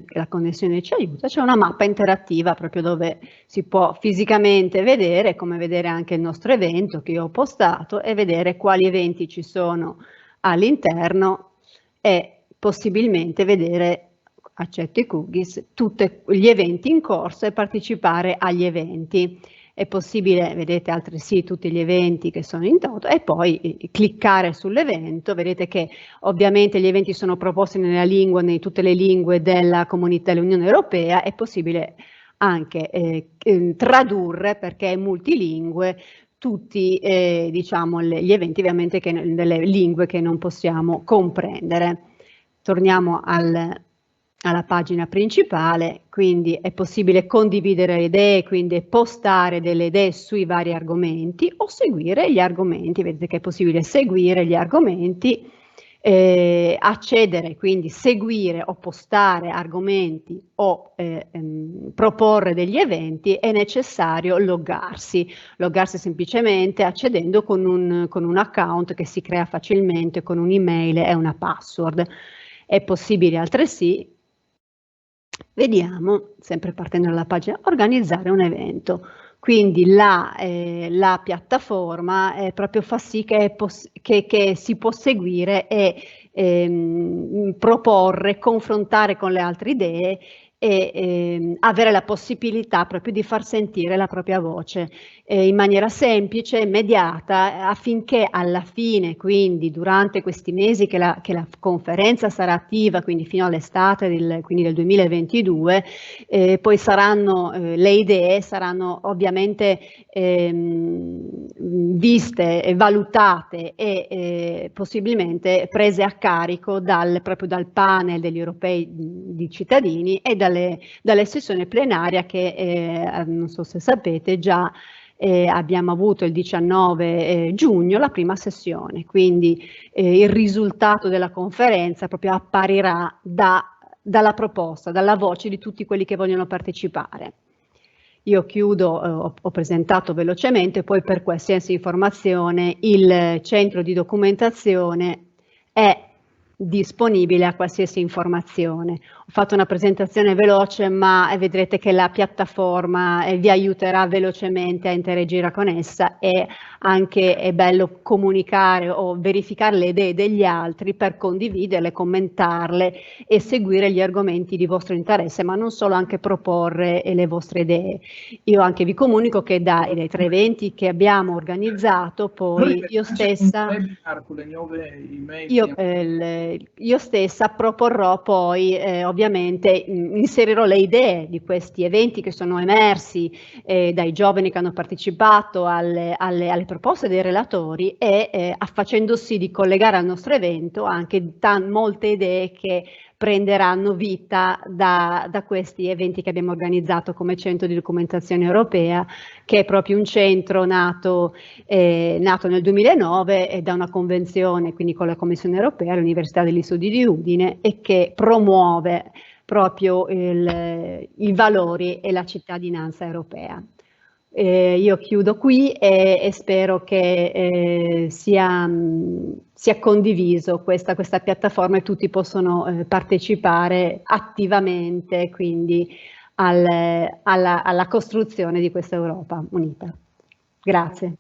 la connessione ci aiuta, c'è una mappa interattiva proprio dove si può fisicamente vedere, come vedere anche il nostro evento che io ho postato e vedere quali eventi ci sono all'interno e possibilmente vedere, accetto i cookies, tutti gli eventi in corso e partecipare agli eventi. È possibile, vedete altresì tutti gli eventi che sono in toto e poi cliccare sull'evento, vedete che ovviamente gli eventi sono proposti nella lingua, in tutte le lingue della comunità dell'Unione Europea, è possibile anche tradurre perché è multilingue tutti diciamo gli eventi ovviamente nelle lingue che non possiamo comprendere. Torniamo alla pagina principale, quindi è possibile condividere le idee, quindi postare delle idee sui vari argomenti o seguire gli argomenti, vedete che è possibile seguire gli argomenti, accedere, quindi seguire o postare argomenti o proporre degli eventi, è necessario loggarsi semplicemente accedendo con un account che si crea facilmente con un'email e una password. È possibile altresì, vediamo, sempre partendo dalla pagina, organizzare un evento. Quindi la piattaforma proprio fa sì che si può seguire e proporre, confrontare con le altre idee e avere la possibilità proprio di far sentire la propria voce in maniera semplice, immediata, affinché alla fine, quindi durante questi mesi che la conferenza sarà attiva, quindi fino all'estate quindi del 2022, poi saranno le idee saranno ovviamente viste e valutate e possibilmente prese a carico proprio dal panel degli europei di cittadini e dalle sessioni plenarie che non so se sapete già abbiamo avuto il 19 giugno la prima sessione, quindi il risultato della conferenza proprio apparirà dalla proposta, dalla voce di tutti quelli che vogliono partecipare. Io chiudo, ho presentato velocemente, poi per qualsiasi informazione il centro di documentazione è disponibile a qualsiasi informazione. Ho fatto una presentazione veloce, ma vedrete che la piattaforma vi aiuterà velocemente a interagire con essa e anche è bello comunicare o verificare le idee degli altri per condividerle, commentarle e seguire gli argomenti di vostro interesse, ma non solo, anche proporre le vostre idee. Io anche vi comunico che dai 3 eventi che abbiamo organizzato, poi io stessa proporrò poi ovviamente inserirò le idee di questi eventi che sono emersi dai giovani che hanno partecipato alle proposte dei relatori e facendo sì di collegare al nostro evento anche molte idee che prenderanno vita da questi eventi che abbiamo organizzato come Centro di Documentazione Europea, che è proprio un centro nato nel 2009 e da una convenzione, quindi con la Commissione Europea, l'Università degli Studi di Udine, e che promuove proprio i valori e la cittadinanza europea. Io chiudo qui e spero che sia condiviso questa piattaforma e tutti possono partecipare attivamente quindi alla costruzione di questa Europa unita. Grazie.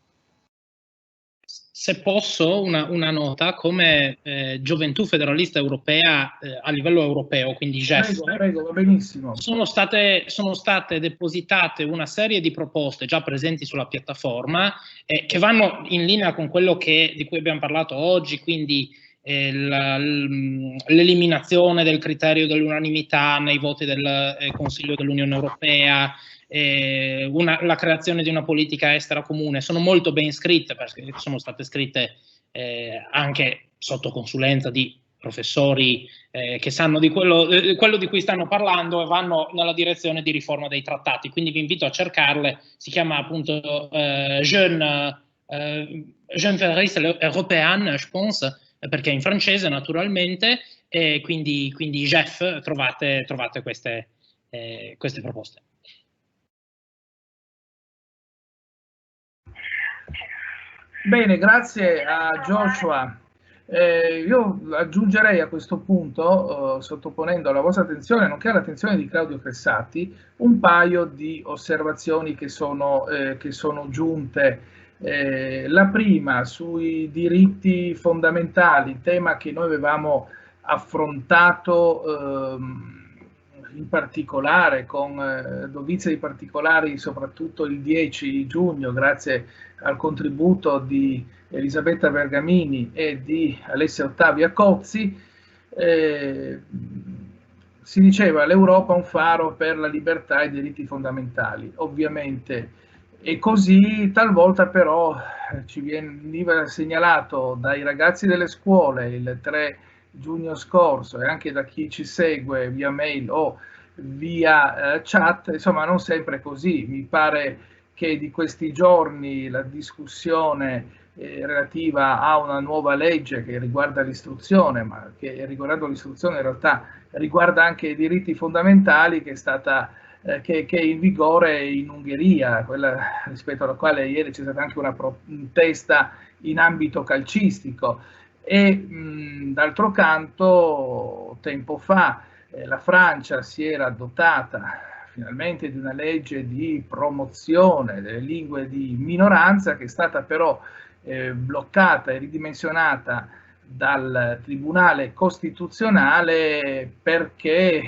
Se posso, una nota, come Gioventù Federalista Europea a livello europeo, quindi GEF, prego, va benissimo. sono state depositate una serie di proposte già presenti sulla piattaforma che vanno in linea con quello di cui abbiamo parlato oggi, quindi l'eliminazione del criterio dell'unanimità nei voti del Consiglio dell'Unione Europea, la creazione di una politica estera comune. Sono molto ben scritte perché sono state scritte anche sotto consulenza di professori che sanno di quello di cui stanno parlando e vanno nella direzione di riforma dei trattati, quindi vi invito a cercarle. Si chiama appunto Jeune Federaliste Européenne, je pense, perché è in francese naturalmente, e quindi GEF trovate queste proposte. Bene, grazie a Joshua. Io aggiungerei a questo punto, sottoponendo alla vostra attenzione, nonché all'attenzione di Claudio Cressati, un paio di osservazioni che sono giunte. La prima sui diritti fondamentali, tema che noi avevamo affrontato in particolare con dovizie di particolari, soprattutto il 10 giugno, grazie al contributo di Elisabetta Bergamini e di Alessia Ottavia Cozzi. Si diceva l'Europa è un faro per la libertà e i diritti fondamentali, ovviamente è così. Talvolta però ci veniva segnalato dai ragazzi delle scuole il 3 giugno scorso e anche da chi ci segue via mail o via chat, insomma non sempre così. Mi pare che di questi giorni la discussione relativa a una nuova legge che riguarda l'istruzione, ma che riguardando l'istruzione in realtà riguarda anche i diritti fondamentali, che è stata che è in vigore in Ungheria, quella rispetto alla quale ieri c'è stata anche una protesta in ambito calcistico. E d'altro canto, tempo fa, la Francia si era dotata finalmente di una legge di promozione delle lingue di minoranza, che è stata però bloccata e ridimensionata dal Tribunale Costituzionale perché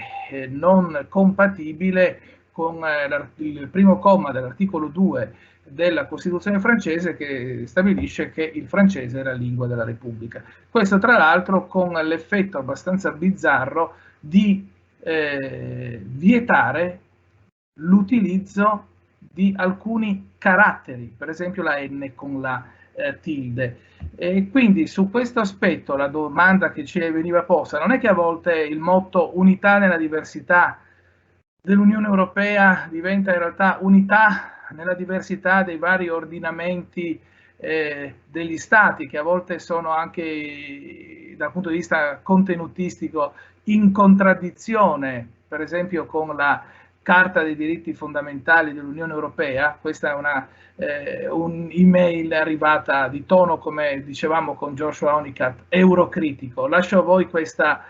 non compatibile con il primo comma dell'articolo 2 della Costituzione francese, che stabilisce che il francese è la lingua della Repubblica. Questo tra l'altro con l'effetto abbastanza bizzarro di vietare l'utilizzo di alcuni caratteri, per esempio la N con la tilde. E quindi su questo aspetto la domanda che ci veniva posta non è che a volte il motto unità nella diversità dell'Unione Europea diventa in realtà unità nella diversità dei vari ordinamenti degli stati, che a volte sono anche dal punto di vista contenutistico in contraddizione, per esempio con la Carta dei diritti fondamentali dell'Unione Europea. Questa è un'email arrivata di tono, come dicevamo con Joshua Onicat, eurocritico. Lascio a voi questa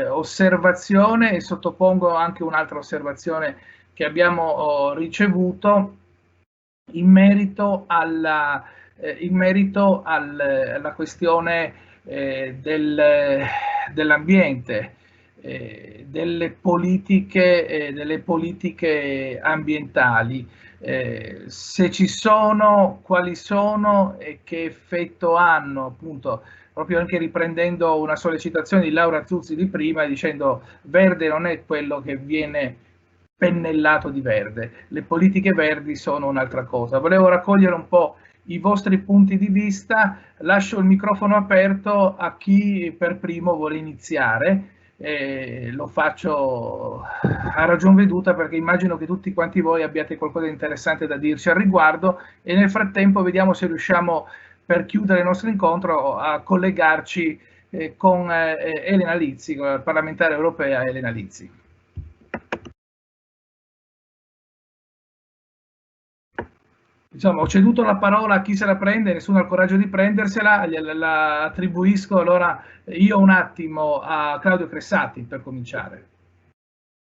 osservazione e sottopongo anche un'altra osservazione che abbiamo ricevuto in merito alla questione dell'ambiente, delle politiche ambientali, se ci sono, quali sono e che effetto hanno, appunto, proprio anche riprendendo una sollecitazione di Laura Zuzzi di prima, dicendo verde non è quello che viene pennellato di verde, le politiche verdi sono un'altra cosa. Volevo raccogliere un po' i vostri punti di vista, lascio il microfono aperto a chi per primo vuole iniziare. lo faccio a ragion veduta perché immagino che tutti quanti voi abbiate qualcosa di interessante da dirci al riguardo, e nel frattempo vediamo se riusciamo, per chiudere il nostro incontro, a collegarci con Elena Lizzi, con la parlamentare europea Elena Lizzi. Diciamo, ho ceduto la parola a chi se la prende, nessuno ha il coraggio di prendersela, la attribuisco allora io un attimo a Claudio Cressati per cominciare.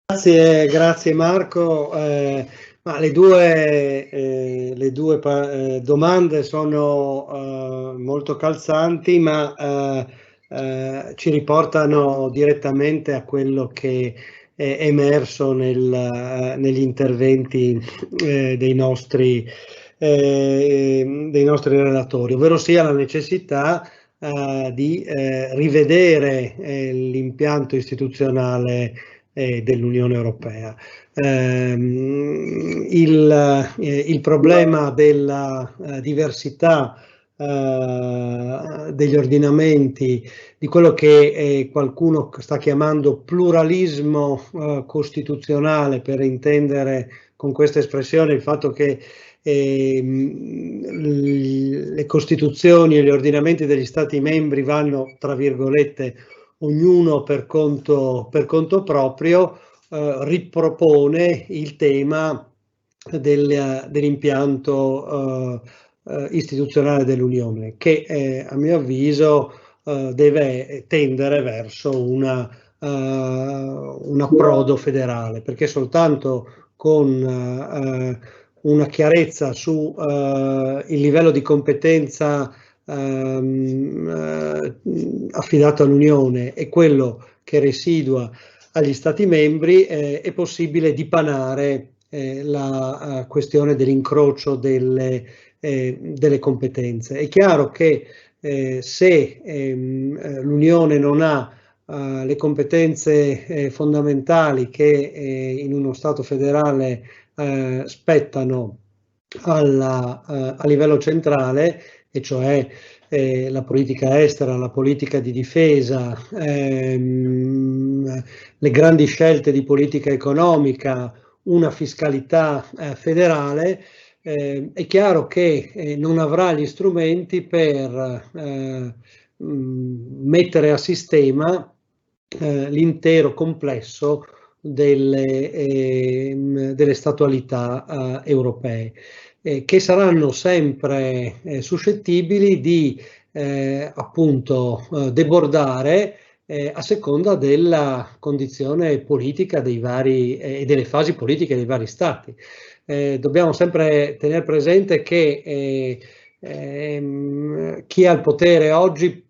Grazie Marco. Ma le due domande sono molto calzanti, ma ci riportano direttamente a quello che è emerso negli interventi dei nostri relatori, ovvero sia la necessità di rivedere l'impianto istituzionale dell'Unione Europea. Il problema della diversità degli ordinamenti, di quello che qualcuno sta chiamando pluralismo costituzionale, per intendere con questa espressione il fatto che le costituzioni e gli ordinamenti degli Stati membri vanno, tra virgolette, ognuno per conto proprio, ripropone il tema dell'impianto istituzionale dell'Unione, che a mio avviso deve tendere verso un approdo federale, perché soltanto con una chiarezza su il livello di competenza affidato all'Unione e quello che residua agli Stati membri è possibile dipanare la questione dell'incrocio delle competenze. È chiaro che se l'Unione non ha le competenze fondamentali che in uno Stato federale spettano a livello centrale, e cioè la politica estera, la politica di difesa, le grandi scelte di politica economica, una fiscalità federale, è chiaro che non avrà gli strumenti per mettere a sistema l'intero complesso delle statualità europee, che saranno sempre suscettibili di appunto debordare a seconda della condizione politica dei vari e delle fasi politiche dei vari stati. Dobbiamo sempre tenere presente che chi ha il potere oggi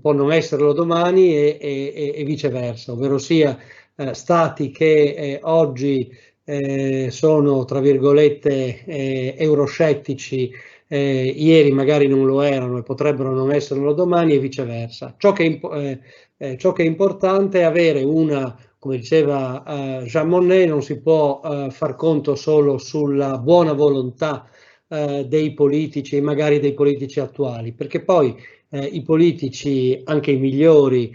può non esserlo domani e viceversa, ovvero sia stati che oggi sono, tra virgolette, euroscettici, ieri magari non lo erano e potrebbero non esserlo domani e viceversa. Ciò che è importante è avere come diceva Jean Monnet, non si può far conto solo sulla buona volontà dei politici e magari dei politici attuali, perché poi i politici, anche i migliori,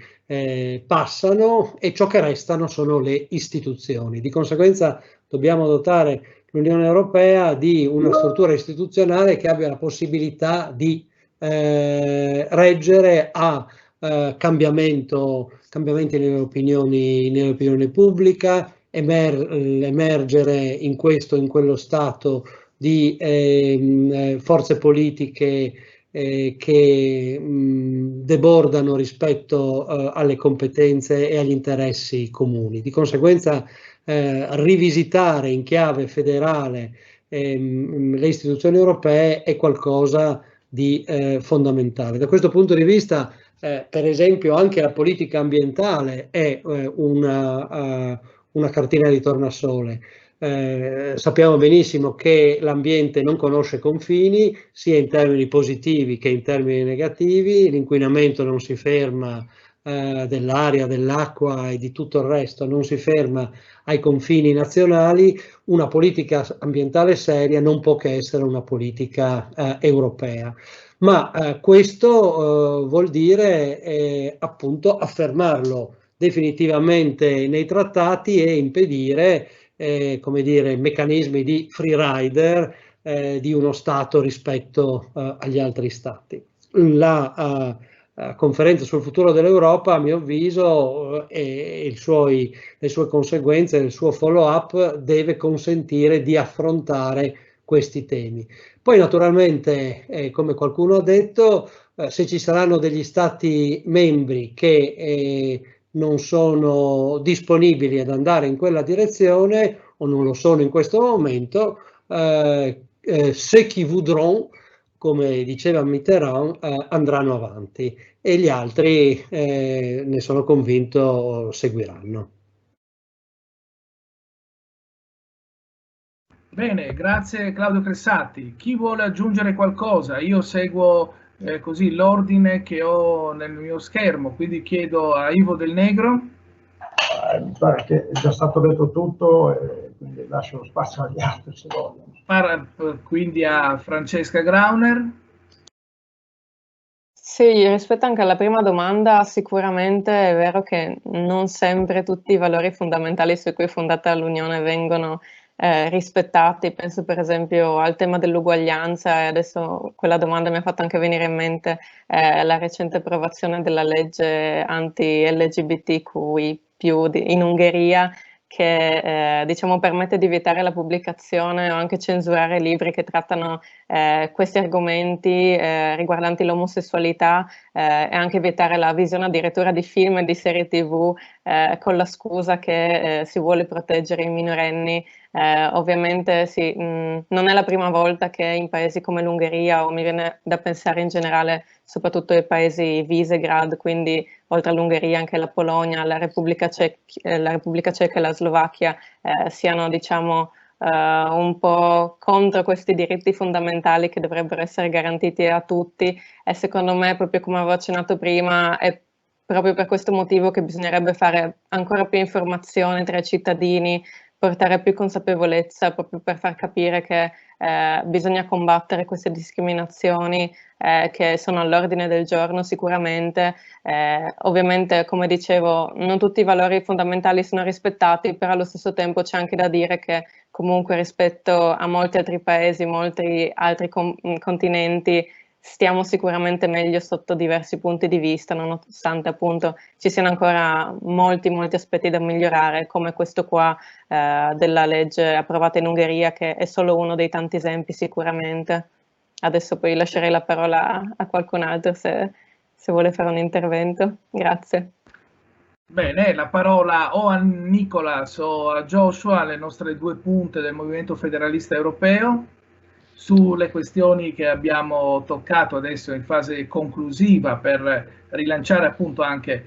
passano e ciò che restano sono le istituzioni. Di conseguenza dobbiamo dotare l'Unione Europea di una struttura istituzionale che abbia la possibilità di reggere a cambiamenti nell'opinione pubblica, emergere in questo o in quello stato di forze politiche che debordano rispetto alle competenze e agli interessi comuni. Di conseguenza rivisitare in chiave federale le istituzioni europee è qualcosa di fondamentale. Da questo punto di vista, per esempio, anche la politica ambientale è una cartina di tornasole. Sappiamo benissimo che l'ambiente non conosce confini, sia in termini positivi che in termini negativi. L'inquinamento non si ferma, dell'aria, dell'acqua e di tutto il resto, non si ferma ai confini nazionali. Una politica ambientale seria non può che essere una politica europea. Ma questo vuol dire appunto affermarlo definitivamente nei trattati e impedire come dire, meccanismi di free rider di uno Stato rispetto agli altri Stati. La conferenza sul futuro dell'Europa, a mio avviso, e le sue conseguenze, il suo follow-up deve consentire di affrontare questi temi. Poi naturalmente, come qualcuno ha detto, se ci saranno degli Stati membri che non sono disponibili ad andare in quella direzione o non lo sono in questo momento, ceux qui voudront, come diceva Mitterrand, andranno avanti e gli altri, ne sono convinto, seguiranno. Bene, grazie Claudio Cressatti. Chi vuole aggiungere qualcosa? Io seguo così l'ordine che ho nel mio schermo, quindi chiedo a Ivo Del Negro. Mi pare che è già stato detto tutto, quindi lascio lo spazio agli altri se vogliono. Quindi a Francesca Grauner. Sì, rispetto anche alla prima domanda, sicuramente è vero che non sempre tutti i valori fondamentali su cui è fondata l'Unione vengono rispettati. Penso per esempio al tema dell'uguaglianza, e adesso quella domanda mi ha fatto anche venire in mente la recente approvazione della legge anti-LGBTQI+ in Ungheria, che diciamo permette di vietare la pubblicazione o anche censurare libri che trattano questi argomenti riguardanti l'omosessualità e anche vietare la visione addirittura di film e di serie TV con la scusa che si vuole proteggere i minorenni. Ovviamente sì, non è la prima volta che in paesi come l'Ungheria, o mi viene da pensare in generale soprattutto ai paesi Visegrad, quindi oltre all'Ungheria anche la Polonia, la Repubblica Ceca e la Slovacchia siano diciamo un po' contro questi diritti fondamentali che dovrebbero essere garantiti a tutti, e secondo me, proprio come avevo accennato prima, è proprio per questo motivo che bisognerebbe fare ancora più informazione tra i cittadini, portare più consapevolezza, proprio per far capire che bisogna combattere queste discriminazioni che sono all'ordine del giorno sicuramente. Ovviamente, come dicevo, non tutti i valori fondamentali sono rispettati, però allo stesso tempo c'è anche da dire che comunque rispetto a molti altri paesi, molti altri continenti, stiamo sicuramente meglio sotto diversi punti di vista, nonostante appunto ci siano ancora molti aspetti da migliorare, come questo qua della legge approvata in Ungheria, che è solo uno dei tanti esempi sicuramente. Adesso poi lascerei la parola a qualcun altro se vuole fare un intervento. Grazie. Bene, la parola o a Nicolas o a Joshua, le nostre due punte del Movimento Federalista Europeo, sulle questioni che abbiamo toccato adesso in fase conclusiva per rilanciare appunto anche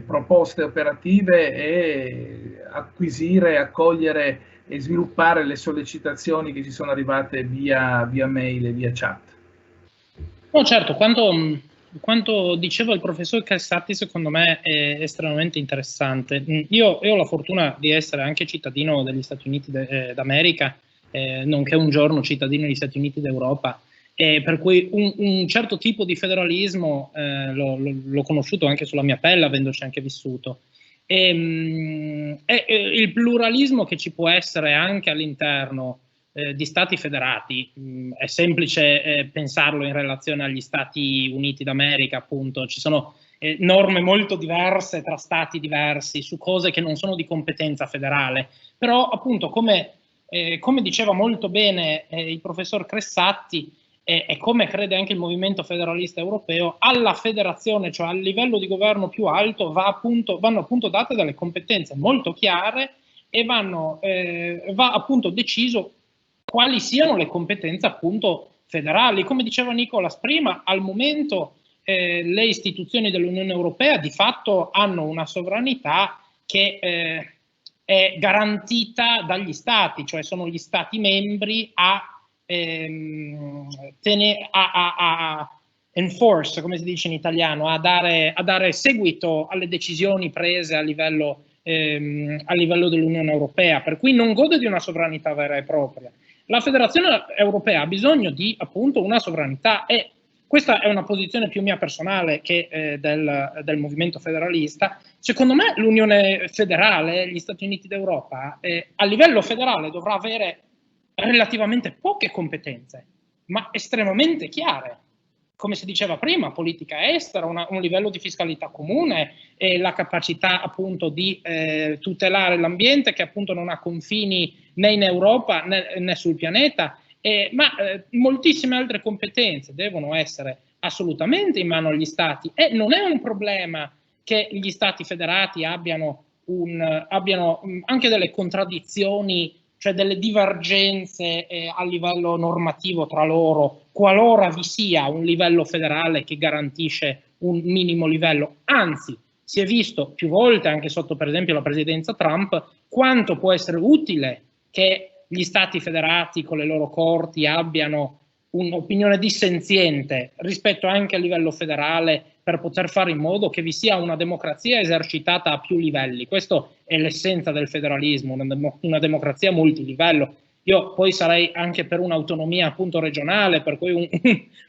proposte operative e acquisire, accogliere e sviluppare le sollecitazioni che ci sono arrivate via mail e via chat. No, certo, quanto diceva il professor Cressatti secondo me è estremamente interessante. Io ho la fortuna di essere anche cittadino degli Stati Uniti d'America, nonché un giorno cittadino degli Stati Uniti d'Europa, per cui un certo tipo di federalismo l'ho conosciuto anche sulla mia pelle, avendoci anche vissuto. Il pluralismo che ci può essere anche all'interno di stati federati, è semplice pensarlo in relazione agli Stati Uniti d'America, appunto, ci sono norme molto diverse tra stati diversi su cose che non sono di competenza federale, però appunto come diceva molto bene il professor Cressatti e come crede anche il Movimento Federalista Europeo, alla federazione, cioè al livello di governo più alto, vanno appunto date delle competenze molto chiare e va appunto deciso quali siano le competenze appunto federali. Come diceva Nicolas prima, al momento le istituzioni dell'Unione Europea di fatto hanno una sovranità che è garantita dagli stati, cioè sono gli stati membri a enforce, come si dice in italiano, a dare seguito alle decisioni prese a livello dell'Unione Europea, per cui non gode di una sovranità vera e propria. La Federazione Europea ha bisogno di appunto una sovranità e Questa è una posizione più mia personale che del movimento federalista. Secondo me l'Unione federale, gli Stati Uniti d'Europa, a livello federale dovrà avere relativamente poche competenze, ma estremamente chiare. Come si diceva prima, politica estera, un livello di fiscalità comune e la capacità appunto di tutelare l'ambiente, che appunto non ha confini né in Europa né sul pianeta, ma moltissime altre competenze devono essere assolutamente in mano agli Stati, e non è un problema che gli Stati federati abbiano anche delle contraddizioni, cioè delle divergenze a livello normativo tra loro, qualora vi sia un livello federale che garantisce un minimo livello. Anzi, si è visto più volte, anche sotto per esempio la presidenza Trump, quanto può essere utile che gli Stati federati con le loro corti abbiano un'opinione dissenziente rispetto anche a livello federale, per poter fare in modo che vi sia una democrazia esercitata a più livelli. Questo è l'essenza del federalismo, una democrazia multilivello. Io poi sarei anche per un'autonomia appunto regionale, per cui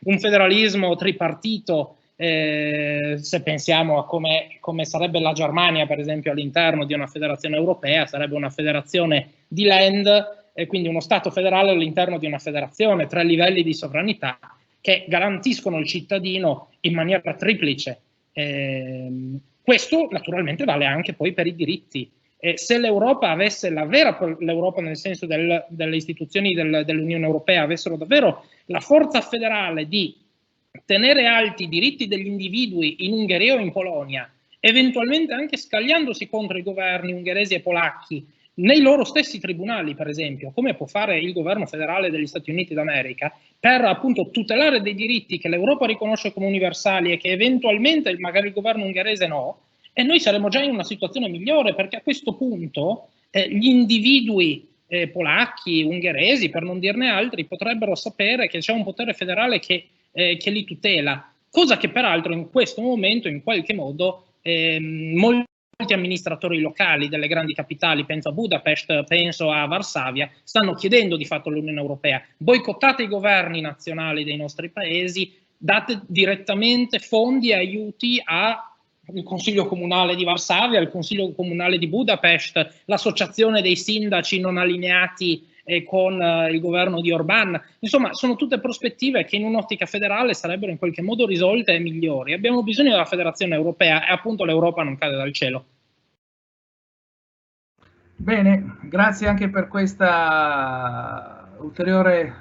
un federalismo tripartito, se pensiamo a come sarebbe la Germania per esempio all'interno di una federazione europea, sarebbe una federazione di land, e quindi uno Stato federale all'interno di una federazione, 3 livelli di sovranità che garantiscono il cittadino in maniera triplice. Questo naturalmente vale anche poi per i diritti. Se l'Europa avesse l'Europa nel senso delle istituzioni dell'Unione Europea avessero davvero la forza federale di tenere alti i diritti degli individui in Ungheria o in Polonia, eventualmente anche scagliandosi contro i governi ungheresi e polacchi nei loro stessi tribunali, per esempio, come può fare il governo federale degli Stati Uniti d'America, per appunto tutelare dei diritti che l'Europa riconosce come universali e che eventualmente magari il governo ungherese no, e noi saremo già in una situazione migliore, perché a questo punto gli individui polacchi, ungheresi, per non dirne altri, potrebbero sapere che c'è un potere federale che li tutela, cosa che peraltro in questo momento in qualche modo molti amministratori locali delle grandi capitali, penso a Budapest, penso a Varsavia, stanno chiedendo di fatto all'Unione Europea: boicottate i governi nazionali dei nostri paesi, date direttamente fondi e aiuti al Consiglio Comunale di Varsavia, al Consiglio Comunale di Budapest, l'associazione dei sindaci non allineati con il governo di Orbán. Insomma, sono tutte prospettive che in un'ottica federale sarebbero in qualche modo risolte e migliori. Abbiamo bisogno della federazione europea e appunto l'Europa non cade dal cielo. Bene, grazie anche per questa ulteriore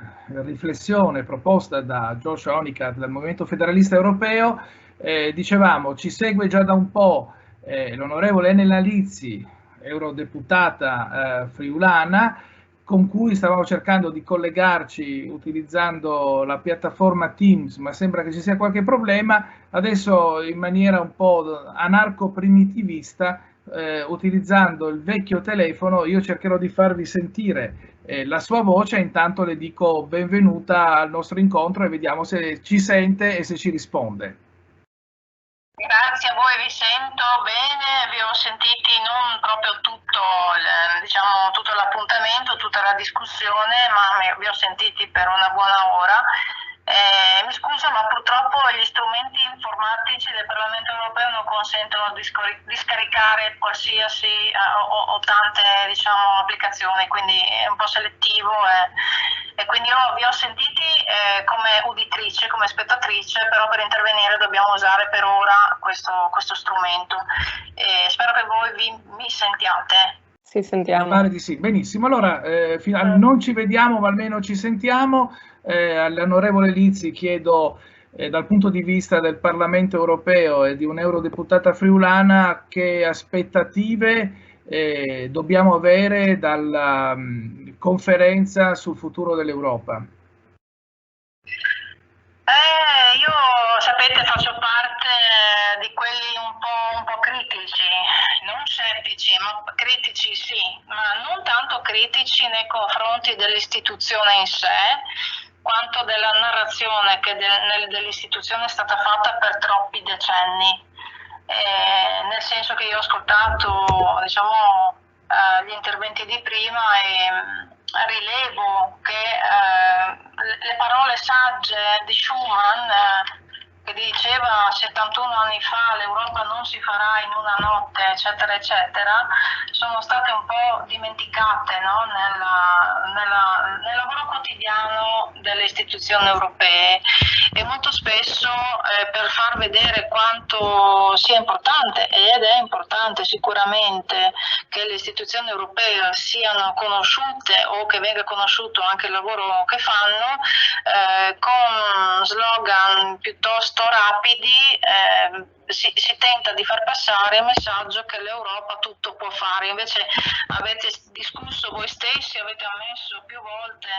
riflessione proposta da Joshua Onikat del Movimento Federalista Europeo. Dicevamo, ci segue già da un po' l'onorevole Enela Lizzi, eurodeputata friulana, con cui stavamo cercando di collegarci utilizzando la piattaforma Teams, ma sembra che ci sia qualche problema. Adesso in maniera un po' anarco-primitivista, utilizzando il vecchio telefono, io cercherò di farvi sentire la sua voce. Intanto le dico benvenuta al nostro incontro e vediamo se ci sente e se ci risponde. Grazie a voi, vi sento bene, vi ho sentiti non proprio tutto l'appuntamento, tutta la discussione, ma vi ho sentiti per una buona ora. Mi scuso, ma purtroppo gli strumenti informatici del Parlamento Europeo non consentono di scaricare qualsiasi o tante applicazioni, quindi è un po' selettivo e quindi vi ho sentiti come uditrice, come spettatrice, però per intervenire dobbiamo usare per ora questo strumento. Spero che voi mi sentiate. Sì, sentiamo. Pare di sì. Benissimo, allora non ci vediamo ma almeno ci sentiamo. All'onorevole Lizzi chiedo, dal punto di vista del Parlamento Europeo e di un'eurodeputata friulana, che aspettative dobbiamo avere dalla conferenza sul futuro dell'Europa? Io, sapete, faccio parte di quelli un po' critici, non scettici, ma critici sì, ma non tanto critici nei confronti dell'istituzione in sé, quanto della narrazione che dell'istituzione è stata fatta per troppi decenni. Nel senso che io ho ascoltato gli interventi di prima e rilevo che le parole sagge di Schuman che diceva 71 anni fa l'Europa non si farà in una notte, eccetera, eccetera, sono state un po' dimenticate, no? nel lavoro quotidiano delle istituzioni europee, e molto spesso per far vedere quanto sia importante, ed è importante sicuramente, che le istituzioni europee siano conosciute o che venga conosciuto anche il lavoro che fanno, con slogan piuttosto rapidi si tenta di far passare il messaggio che l'Europa tutto può fare. Invece avete discusso voi stessi, avete ammesso più volte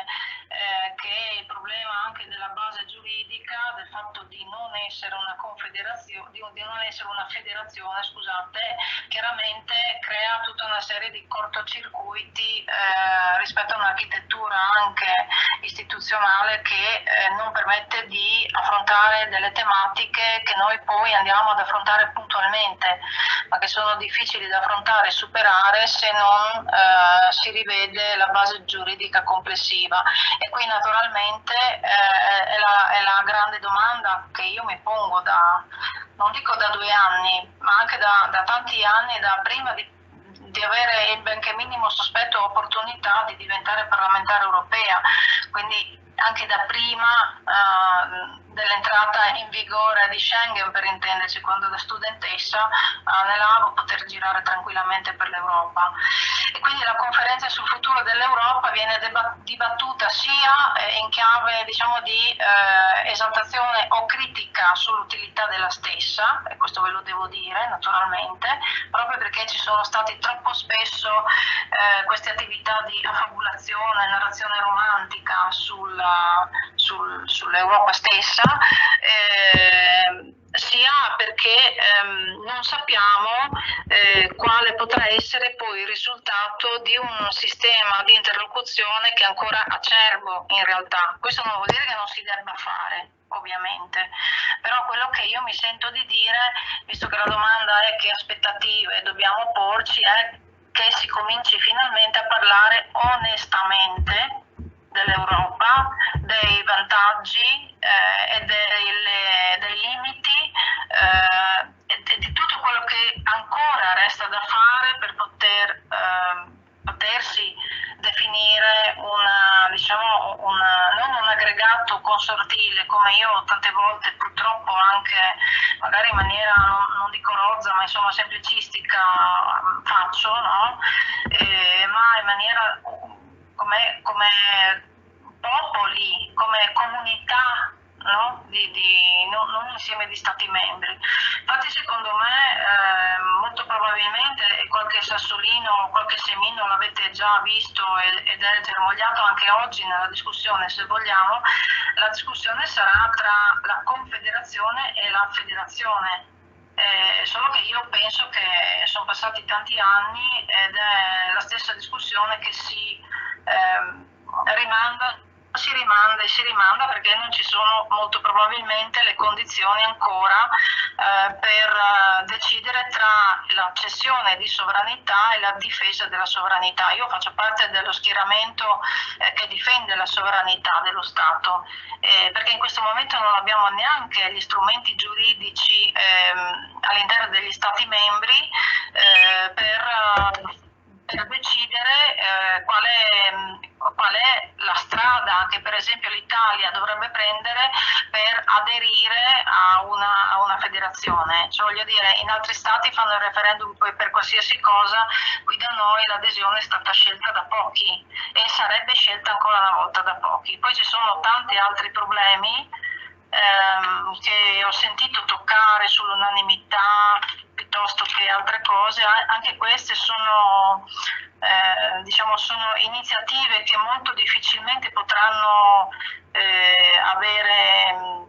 che il problema anche della base giuridica, del fatto di non essere una confederazione, di non essere una federazione, scusate, chiaramente crea tutta una serie di cortocircuiti rispetto a un'architettura anche istituzionale che non permette di affrontare delle tematiche che noi poi andiamo ad affrontare puntualmente, ma che sono difficili da affrontare e superare se non si rivede la base giuridica complessiva. E qui naturalmente è la grande domanda che io mi pongo non dico da 2 anni, ma anche da tanti anni, da prima di avere il benché minimo sospetto o opportunità di diventare parlamentare europea, quindi anche da prima dell'entrata in vigore di Schengen, per intenderci, quando da studentessa anelavo a poter girare tranquillamente per l'Europa. E quindi la conferenza sul futuro dell'Europa viene dibattuta sia in chiave, diciamo, di esaltazione o critica sull'utilità della stessa, e questo ve lo devo dire naturalmente, proprio perché ci sono stati troppo spesso queste attività di affabulazione, narrazione romantica sull'Europa stessa, sia perché non sappiamo quale potrà essere poi il risultato di un sistema di interlocuzione che è ancora acerbo in realtà. Questo non vuol dire che non si debba fare, ovviamente, però quello che io mi sento di dire, visto che la domanda è che aspettative dobbiamo porci, è che si cominci finalmente a parlare onestamente dell'Europa, dei vantaggi e dei limiti e di tutto quello che ancora resta da fare per potersi definire non un aggregato consortile, come io tante volte purtroppo anche magari in maniera non dico rozza, ma insomma semplicistica faccio, no? Ma in maniera come popoli, come comunità, no? Non un insieme di stati membri. Infatti secondo me molto probabilmente, e qualche sassolino, qualche semino l'avete già visto ed è germogliato anche oggi nella discussione, se vogliamo, la discussione sarà tra la confederazione e la federazione. Solo che io penso che sono passati tanti anni ed è la stessa discussione che si rimanda perché non ci sono molto probabilmente le condizioni ancora per decidere tra la cessione di sovranità e la difesa della sovranità. Io faccio parte dello schieramento che difende la sovranità dello Stato, perché in questo momento non abbiamo neanche gli strumenti giuridici all'interno degli Stati membri per decidere qual è la strada che per esempio l'Italia dovrebbe prendere per aderire a una federazione. Cioè, voglio dire, in altri stati fanno il referendum per qualsiasi cosa, qui da noi l'adesione è stata scelta da pochi e sarebbe scelta ancora una volta da pochi. Poi ci sono tanti altri problemi che ho sentito toccare sull'unanimità piuttosto che altre cose. Anche queste sono iniziative che molto difficilmente potranno avere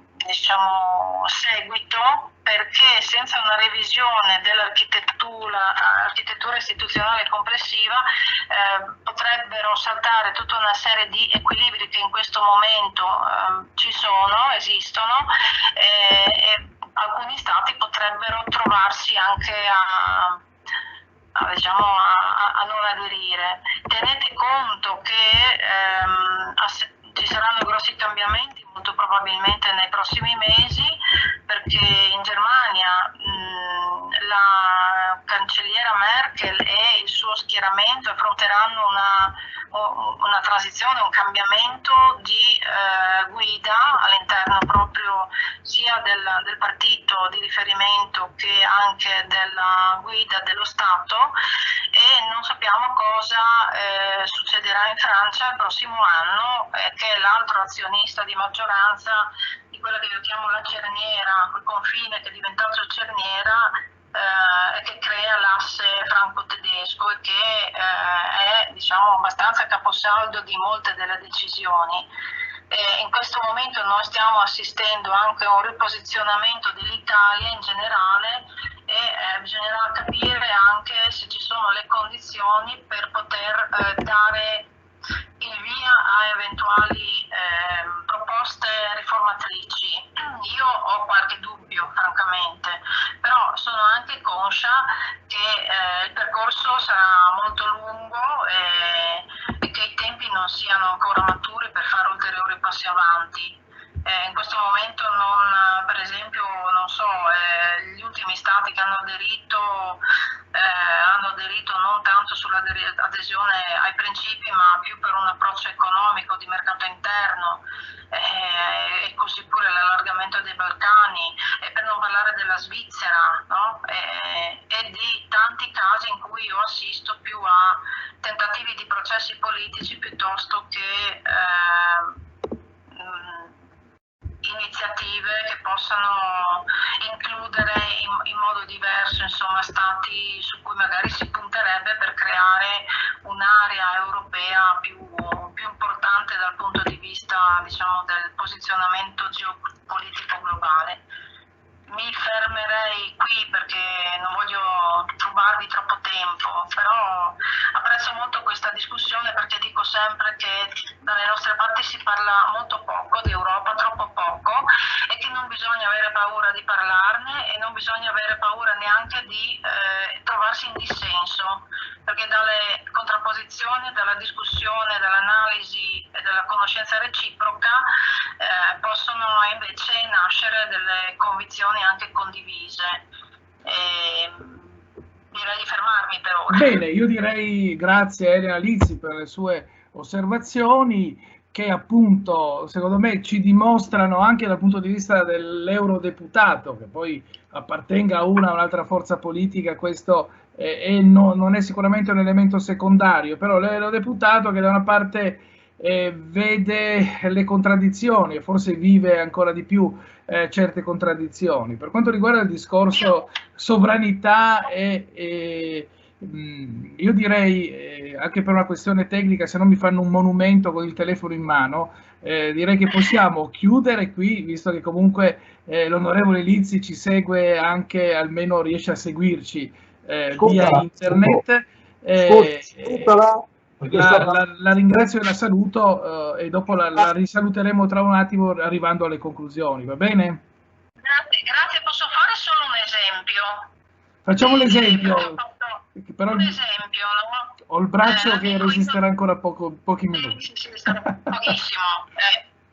seguito, perché senza una revisione dell'architettura istituzionale complessiva potrebbero saltare tutta una serie di equilibri che in questo momento esistono e alcuni stati potrebbero trovarsi anche a non aderire. Tenete conto che ci saranno grossi cambiamenti molto probabilmente nei prossimi mesi, perché in Germania la cancelliera Merkel e il suo schieramento affronteranno una transizione, un cambiamento di guida all'interno proprio sia del partito di riferimento che anche della guida dello Stato, e non sappiamo cosa succederà in Francia il prossimo anno, che è l'altro azionista di maggioranza di quella che io chiamo la cerniera, quel confine che è diventato cerniera, che crea l'asse franco-tedesco e che è, diciamo, abbastanza caposaldo di molte delle decisioni. In questo momento noi stiamo assistendo anche a un riposizionamento dell'Italia in generale, e bisognerà capire anche se ci sono le condizioni per poter dare il via a eventuali proposte riformatrici. Io ho qualche dubbio, francamente, però sono anche conscia che il percorso sarà molto lungo e che i tempi non siano ancora maturi per fare ulteriori passi avanti. In questo momento per esempio, non so, gli ultimi stati che hanno aderito non tanto sull'adesione ai principi, ma più per un approccio economico di mercato interno, e così pure l'allargamento dei Balcani, e per non parlare della Svizzera, no? E di tanti casi in cui io assisto più a tentativi di processi politici piuttosto che iniziative che possano includere in modo diverso, insomma, stati su cui magari si punterebbe per creare un'area europea più importante dal punto di vista, diciamo, del posizionamento geopolitico globale. Mi fermerei qui perché non voglio rubarvi troppo tempo, però apprezzo molto questa discussione, perché dico sempre che dalle nostre parti si parla molto poco di Europa, troppo poco, e che non bisogna avere paura di parlarne e non bisogna avere paura neanche di trovarsi in dissenso, perché dalle contrapposizioni, dalla discussione, dall'analisi e dalla conoscenza reciproca possono invece nascere delle convinzioni anche condivise. Direi di fermarmi per ora. Bene, io direi grazie a Elena Lizzi per le sue osservazioni, che appunto secondo me ci dimostrano anche dal punto di vista dell'eurodeputato, che poi appartenga a una o un'altra forza politica, questo non è sicuramente un elemento secondario, però l'eurodeputato che da una parte vede le contraddizioni e forse vive ancora di più certe contraddizioni. Per quanto riguarda il discorso sovranità, io direi, anche per una questione tecnica, se non mi fanno un monumento con il telefono in mano, direi che possiamo chiudere qui, visto che comunque l'onorevole Lizzi ci segue anche, almeno riesce a seguirci via internet. La ringrazio e la saluto, e dopo la risaluteremo tra un attimo arrivando alle conclusioni, va bene? Grazie, posso fare solo un esempio? Facciamo l'esempio, però un esempio, no? Ho il braccio che resisterà ancora pochi minuti. Sì, pochissimo.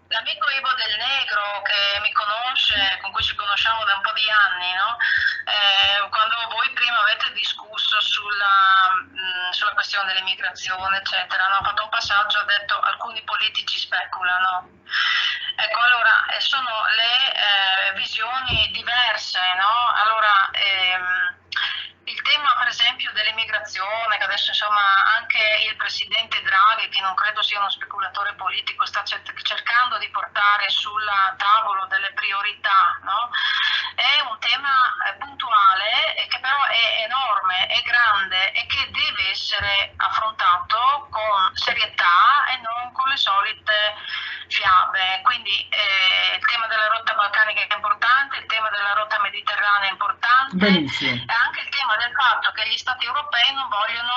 L'amico Ivo Del Negro, che mi conosce, con cui ci conosciamo da un po' di anni, no? Quando voi prima avete discusso sulla questione dell'immigrazione, eccetera, hanno fatto un passaggio, ha detto alcuni politici speculano. Ecco, allora, sono le visioni diverse, no? Allora, il tema per esempio dell'immigrazione, che adesso insomma anche il presidente Draghi, che non credo sia uno speculatore politico, sta cercando di portare sul tavolo delle priorità, no? È un tema puntuale, che però è enorme, è grande e che deve essere affrontato con serietà e non con le solite fiabe. Quindi il tema della rotta balcanica è importante, il tema della rotta mediterranea è importante. Benissimo. E anche il tema del fatto che gli stati europei non vogliono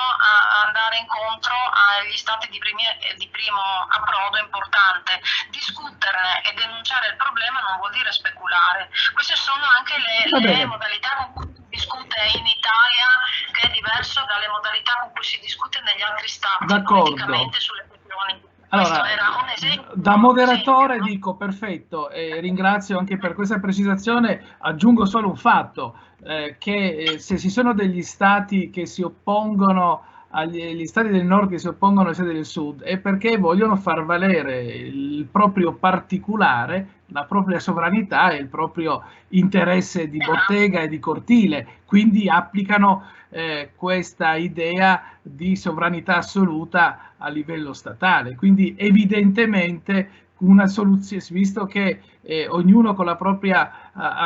andare incontro agli stati di primo approdo importante. Discuterne e denunciare il problema non vuol dire speculare. Queste sono anche le modalità con cui si discute in Italia, che è diverso dalle modalità con cui si discute negli altri stati politicamente sulle questioni. Allora, era un esempio. da moderatore dico perfetto, ringrazio anche per questa precisazione, aggiungo solo un fatto, che se ci sono degli stati che si oppongono agli stati del nord che si oppongono agli stati del sud è perché vogliono far valere il proprio particolare, la propria sovranità e il proprio interesse di bottega e di cortile, quindi applicano questa idea di sovranità assoluta a livello statale. Quindi evidentemente una soluzione, visto che ognuno con la propria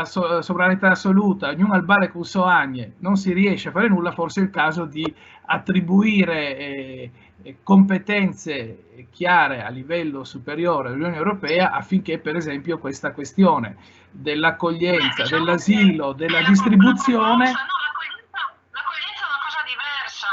sovranità assoluta, ognuno al bale con suo agne, non si riesce a fare nulla, forse è il caso di attribuire competenze chiare a livello superiore all'Unione Europea affinché per esempio questa questione dell'accoglienza, dell'asilo, della distribuzione... L'accoglienza è una cosa diversa,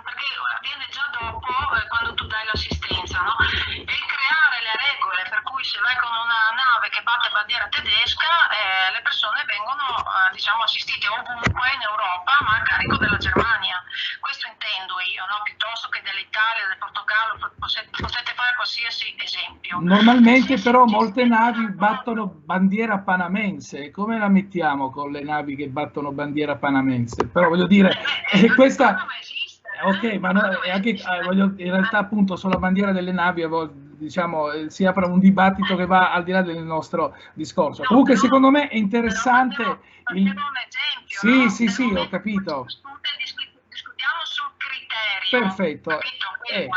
perché avviene già dopo, quando tu dai l'assistenza, no? E creare le regole per cui se vai con una nave che batte bandiera tedesca, le persone vengono diciamo assistite ovunque in Europa, ma a carico della Germania. Questo intendo io, no? Piuttosto che dell'Italia, del Portogallo, potete fare qualsiasi esempio. Normalmente però molte navi battono bandiera panamense. Come la mettiamo con le navi che battono bandiera panamense? Però voglio dire, questa... Ok, ma no, anche, in realtà appunto sulla bandiera delle navi diciamo, si apre un dibattito che va al di là del nostro discorso. Comunque secondo me è interessante... Sì, sì, sì, ho capito. Discutiamo sul criterio. Perfetto. Non dobbiamo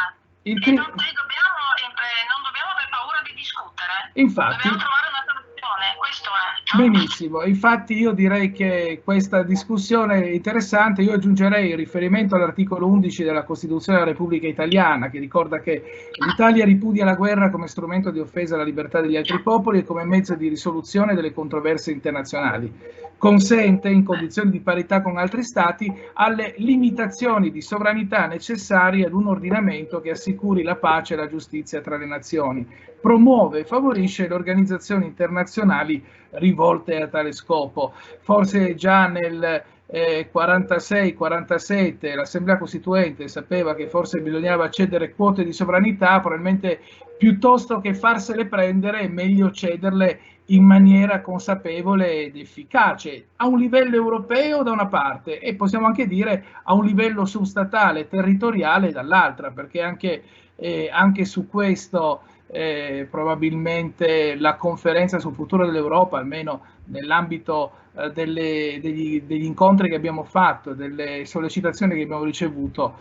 aver paura di discutere. Infatti. Dobbiamo trovare una soluzione, questo è. Benissimo, infatti io direi che questa discussione è interessante. Io aggiungerei il riferimento all'articolo 11 della Costituzione della Repubblica Italiana, che ricorda che l'Italia ripudia la guerra come strumento di offesa alla libertà degli altri popoli e come mezzo di risoluzione delle controversie internazionali. Consente, in condizioni di parità con altri Stati, alle limitazioni di sovranità necessarie ad un ordinamento che assicuri la pace e la giustizia tra le nazioni. Promuove e favorisce le organizzazioni internazionali rivolte a tale scopo. Forse già nel 46-47 l'Assemblea Costituente sapeva che forse bisognava cedere quote di sovranità, probabilmente piuttosto che farsele prendere è meglio cederle in maniera consapevole ed efficace, a un livello europeo da una parte e possiamo anche dire a un livello substatale, territoriale dall'altra, perché anche su questo probabilmente la conferenza sul futuro dell'Europa, almeno nell'ambito degli incontri che abbiamo fatto, delle sollecitazioni che abbiamo ricevuto,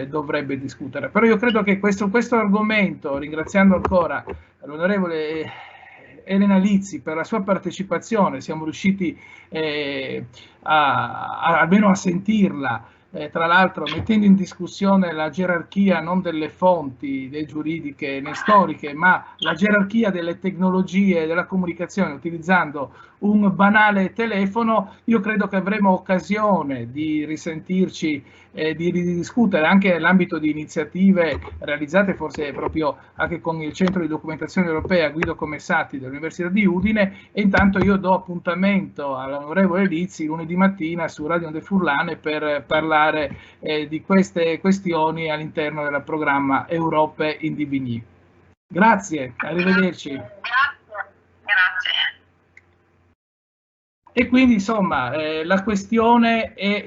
dovrebbe discutere. Però io credo che questo argomento, ringraziando ancora l'onorevole Elena Lizzi per la sua partecipazione, siamo riusciti almeno a sentirla, tra l'altro mettendo in discussione la gerarchia non delle fonti né giuridiche né storiche, ma la gerarchia delle tecnologie della comunicazione utilizzando un banale telefono. Io credo che avremo occasione di risentirci, di ridiscutere anche nell'ambito di iniziative realizzate forse proprio anche con il Centro di Documentazione Europea Guido Comessati dell'Università di Udine, e intanto io do appuntamento all'onorevole Lizzi lunedì mattina su Radio Onde Furlane per parlare di queste questioni all'interno del programma Europe in Divigny. Grazie, arrivederci. Grazie. E quindi insomma la questione è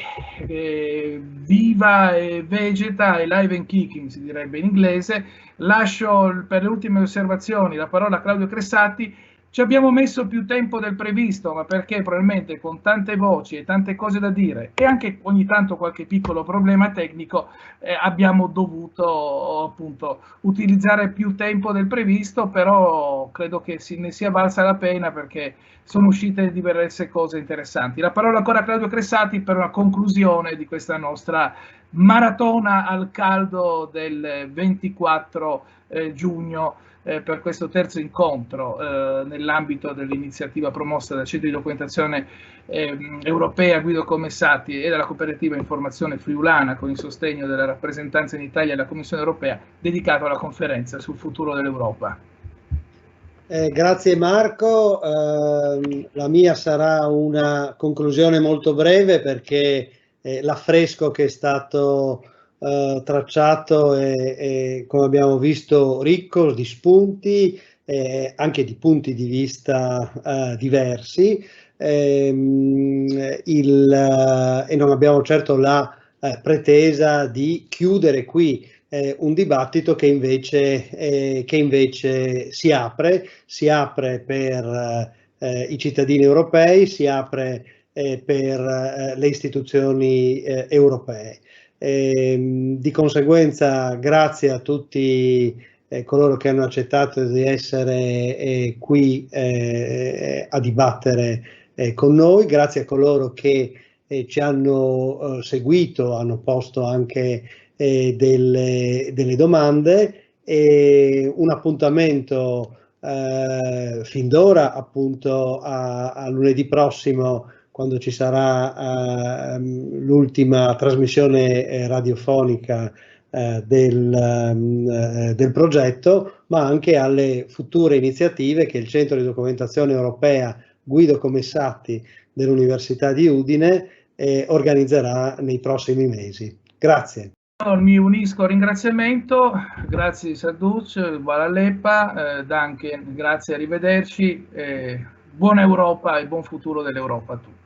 viva e vegeta, e live and kicking si direbbe in inglese. Lascio per le ultime osservazioni la parola a Claudio Cressati. Ci abbiamo messo più tempo del previsto, ma perché probabilmente con tante voci e tante cose da dire e anche ogni tanto qualche piccolo problema tecnico abbiamo dovuto appunto utilizzare più tempo del previsto, però credo che ne sia valsa la pena perché sono uscite diverse cose interessanti. La parola ancora a Claudio Cressati per una conclusione di questa nostra maratona al caldo del 24 giugno per questo terzo incontro nell'ambito dell'iniziativa promossa dal Centro di Documentazione Europea Guido Comessati e dalla cooperativa Informazione Friulana con il sostegno della rappresentanza in Italia della Commissione Europea, dedicato alla conferenza sul futuro dell'Europa. Grazie Marco, la mia sarà una conclusione molto breve perché l'affresco che è stato tracciato e, come abbiamo visto, ricco di spunti, anche di punti di vista diversi, e non abbiamo certo la pretesa di chiudere qui un dibattito che invece si apre per i cittadini europei, si apre per le istituzioni europee. Di conseguenza, grazie a tutti coloro che hanno accettato di essere qui a dibattere con noi, grazie a coloro che ci hanno seguito, hanno posto anche delle domande, e un appuntamento fin d'ora appunto a lunedì prossimo, quando ci sarà l'ultima trasmissione radiofonica del progetto, ma anche alle future iniziative che il Centro di Documentazione Europea Guido Comissati dell'Università di Udine organizzerà nei prossimi mesi. Grazie. Mi unisco al ringraziamento, grazie Sarduc, buona Leppa, Duncan, grazie, arrivederci, buona Europa e buon futuro dell'Europa a tutti.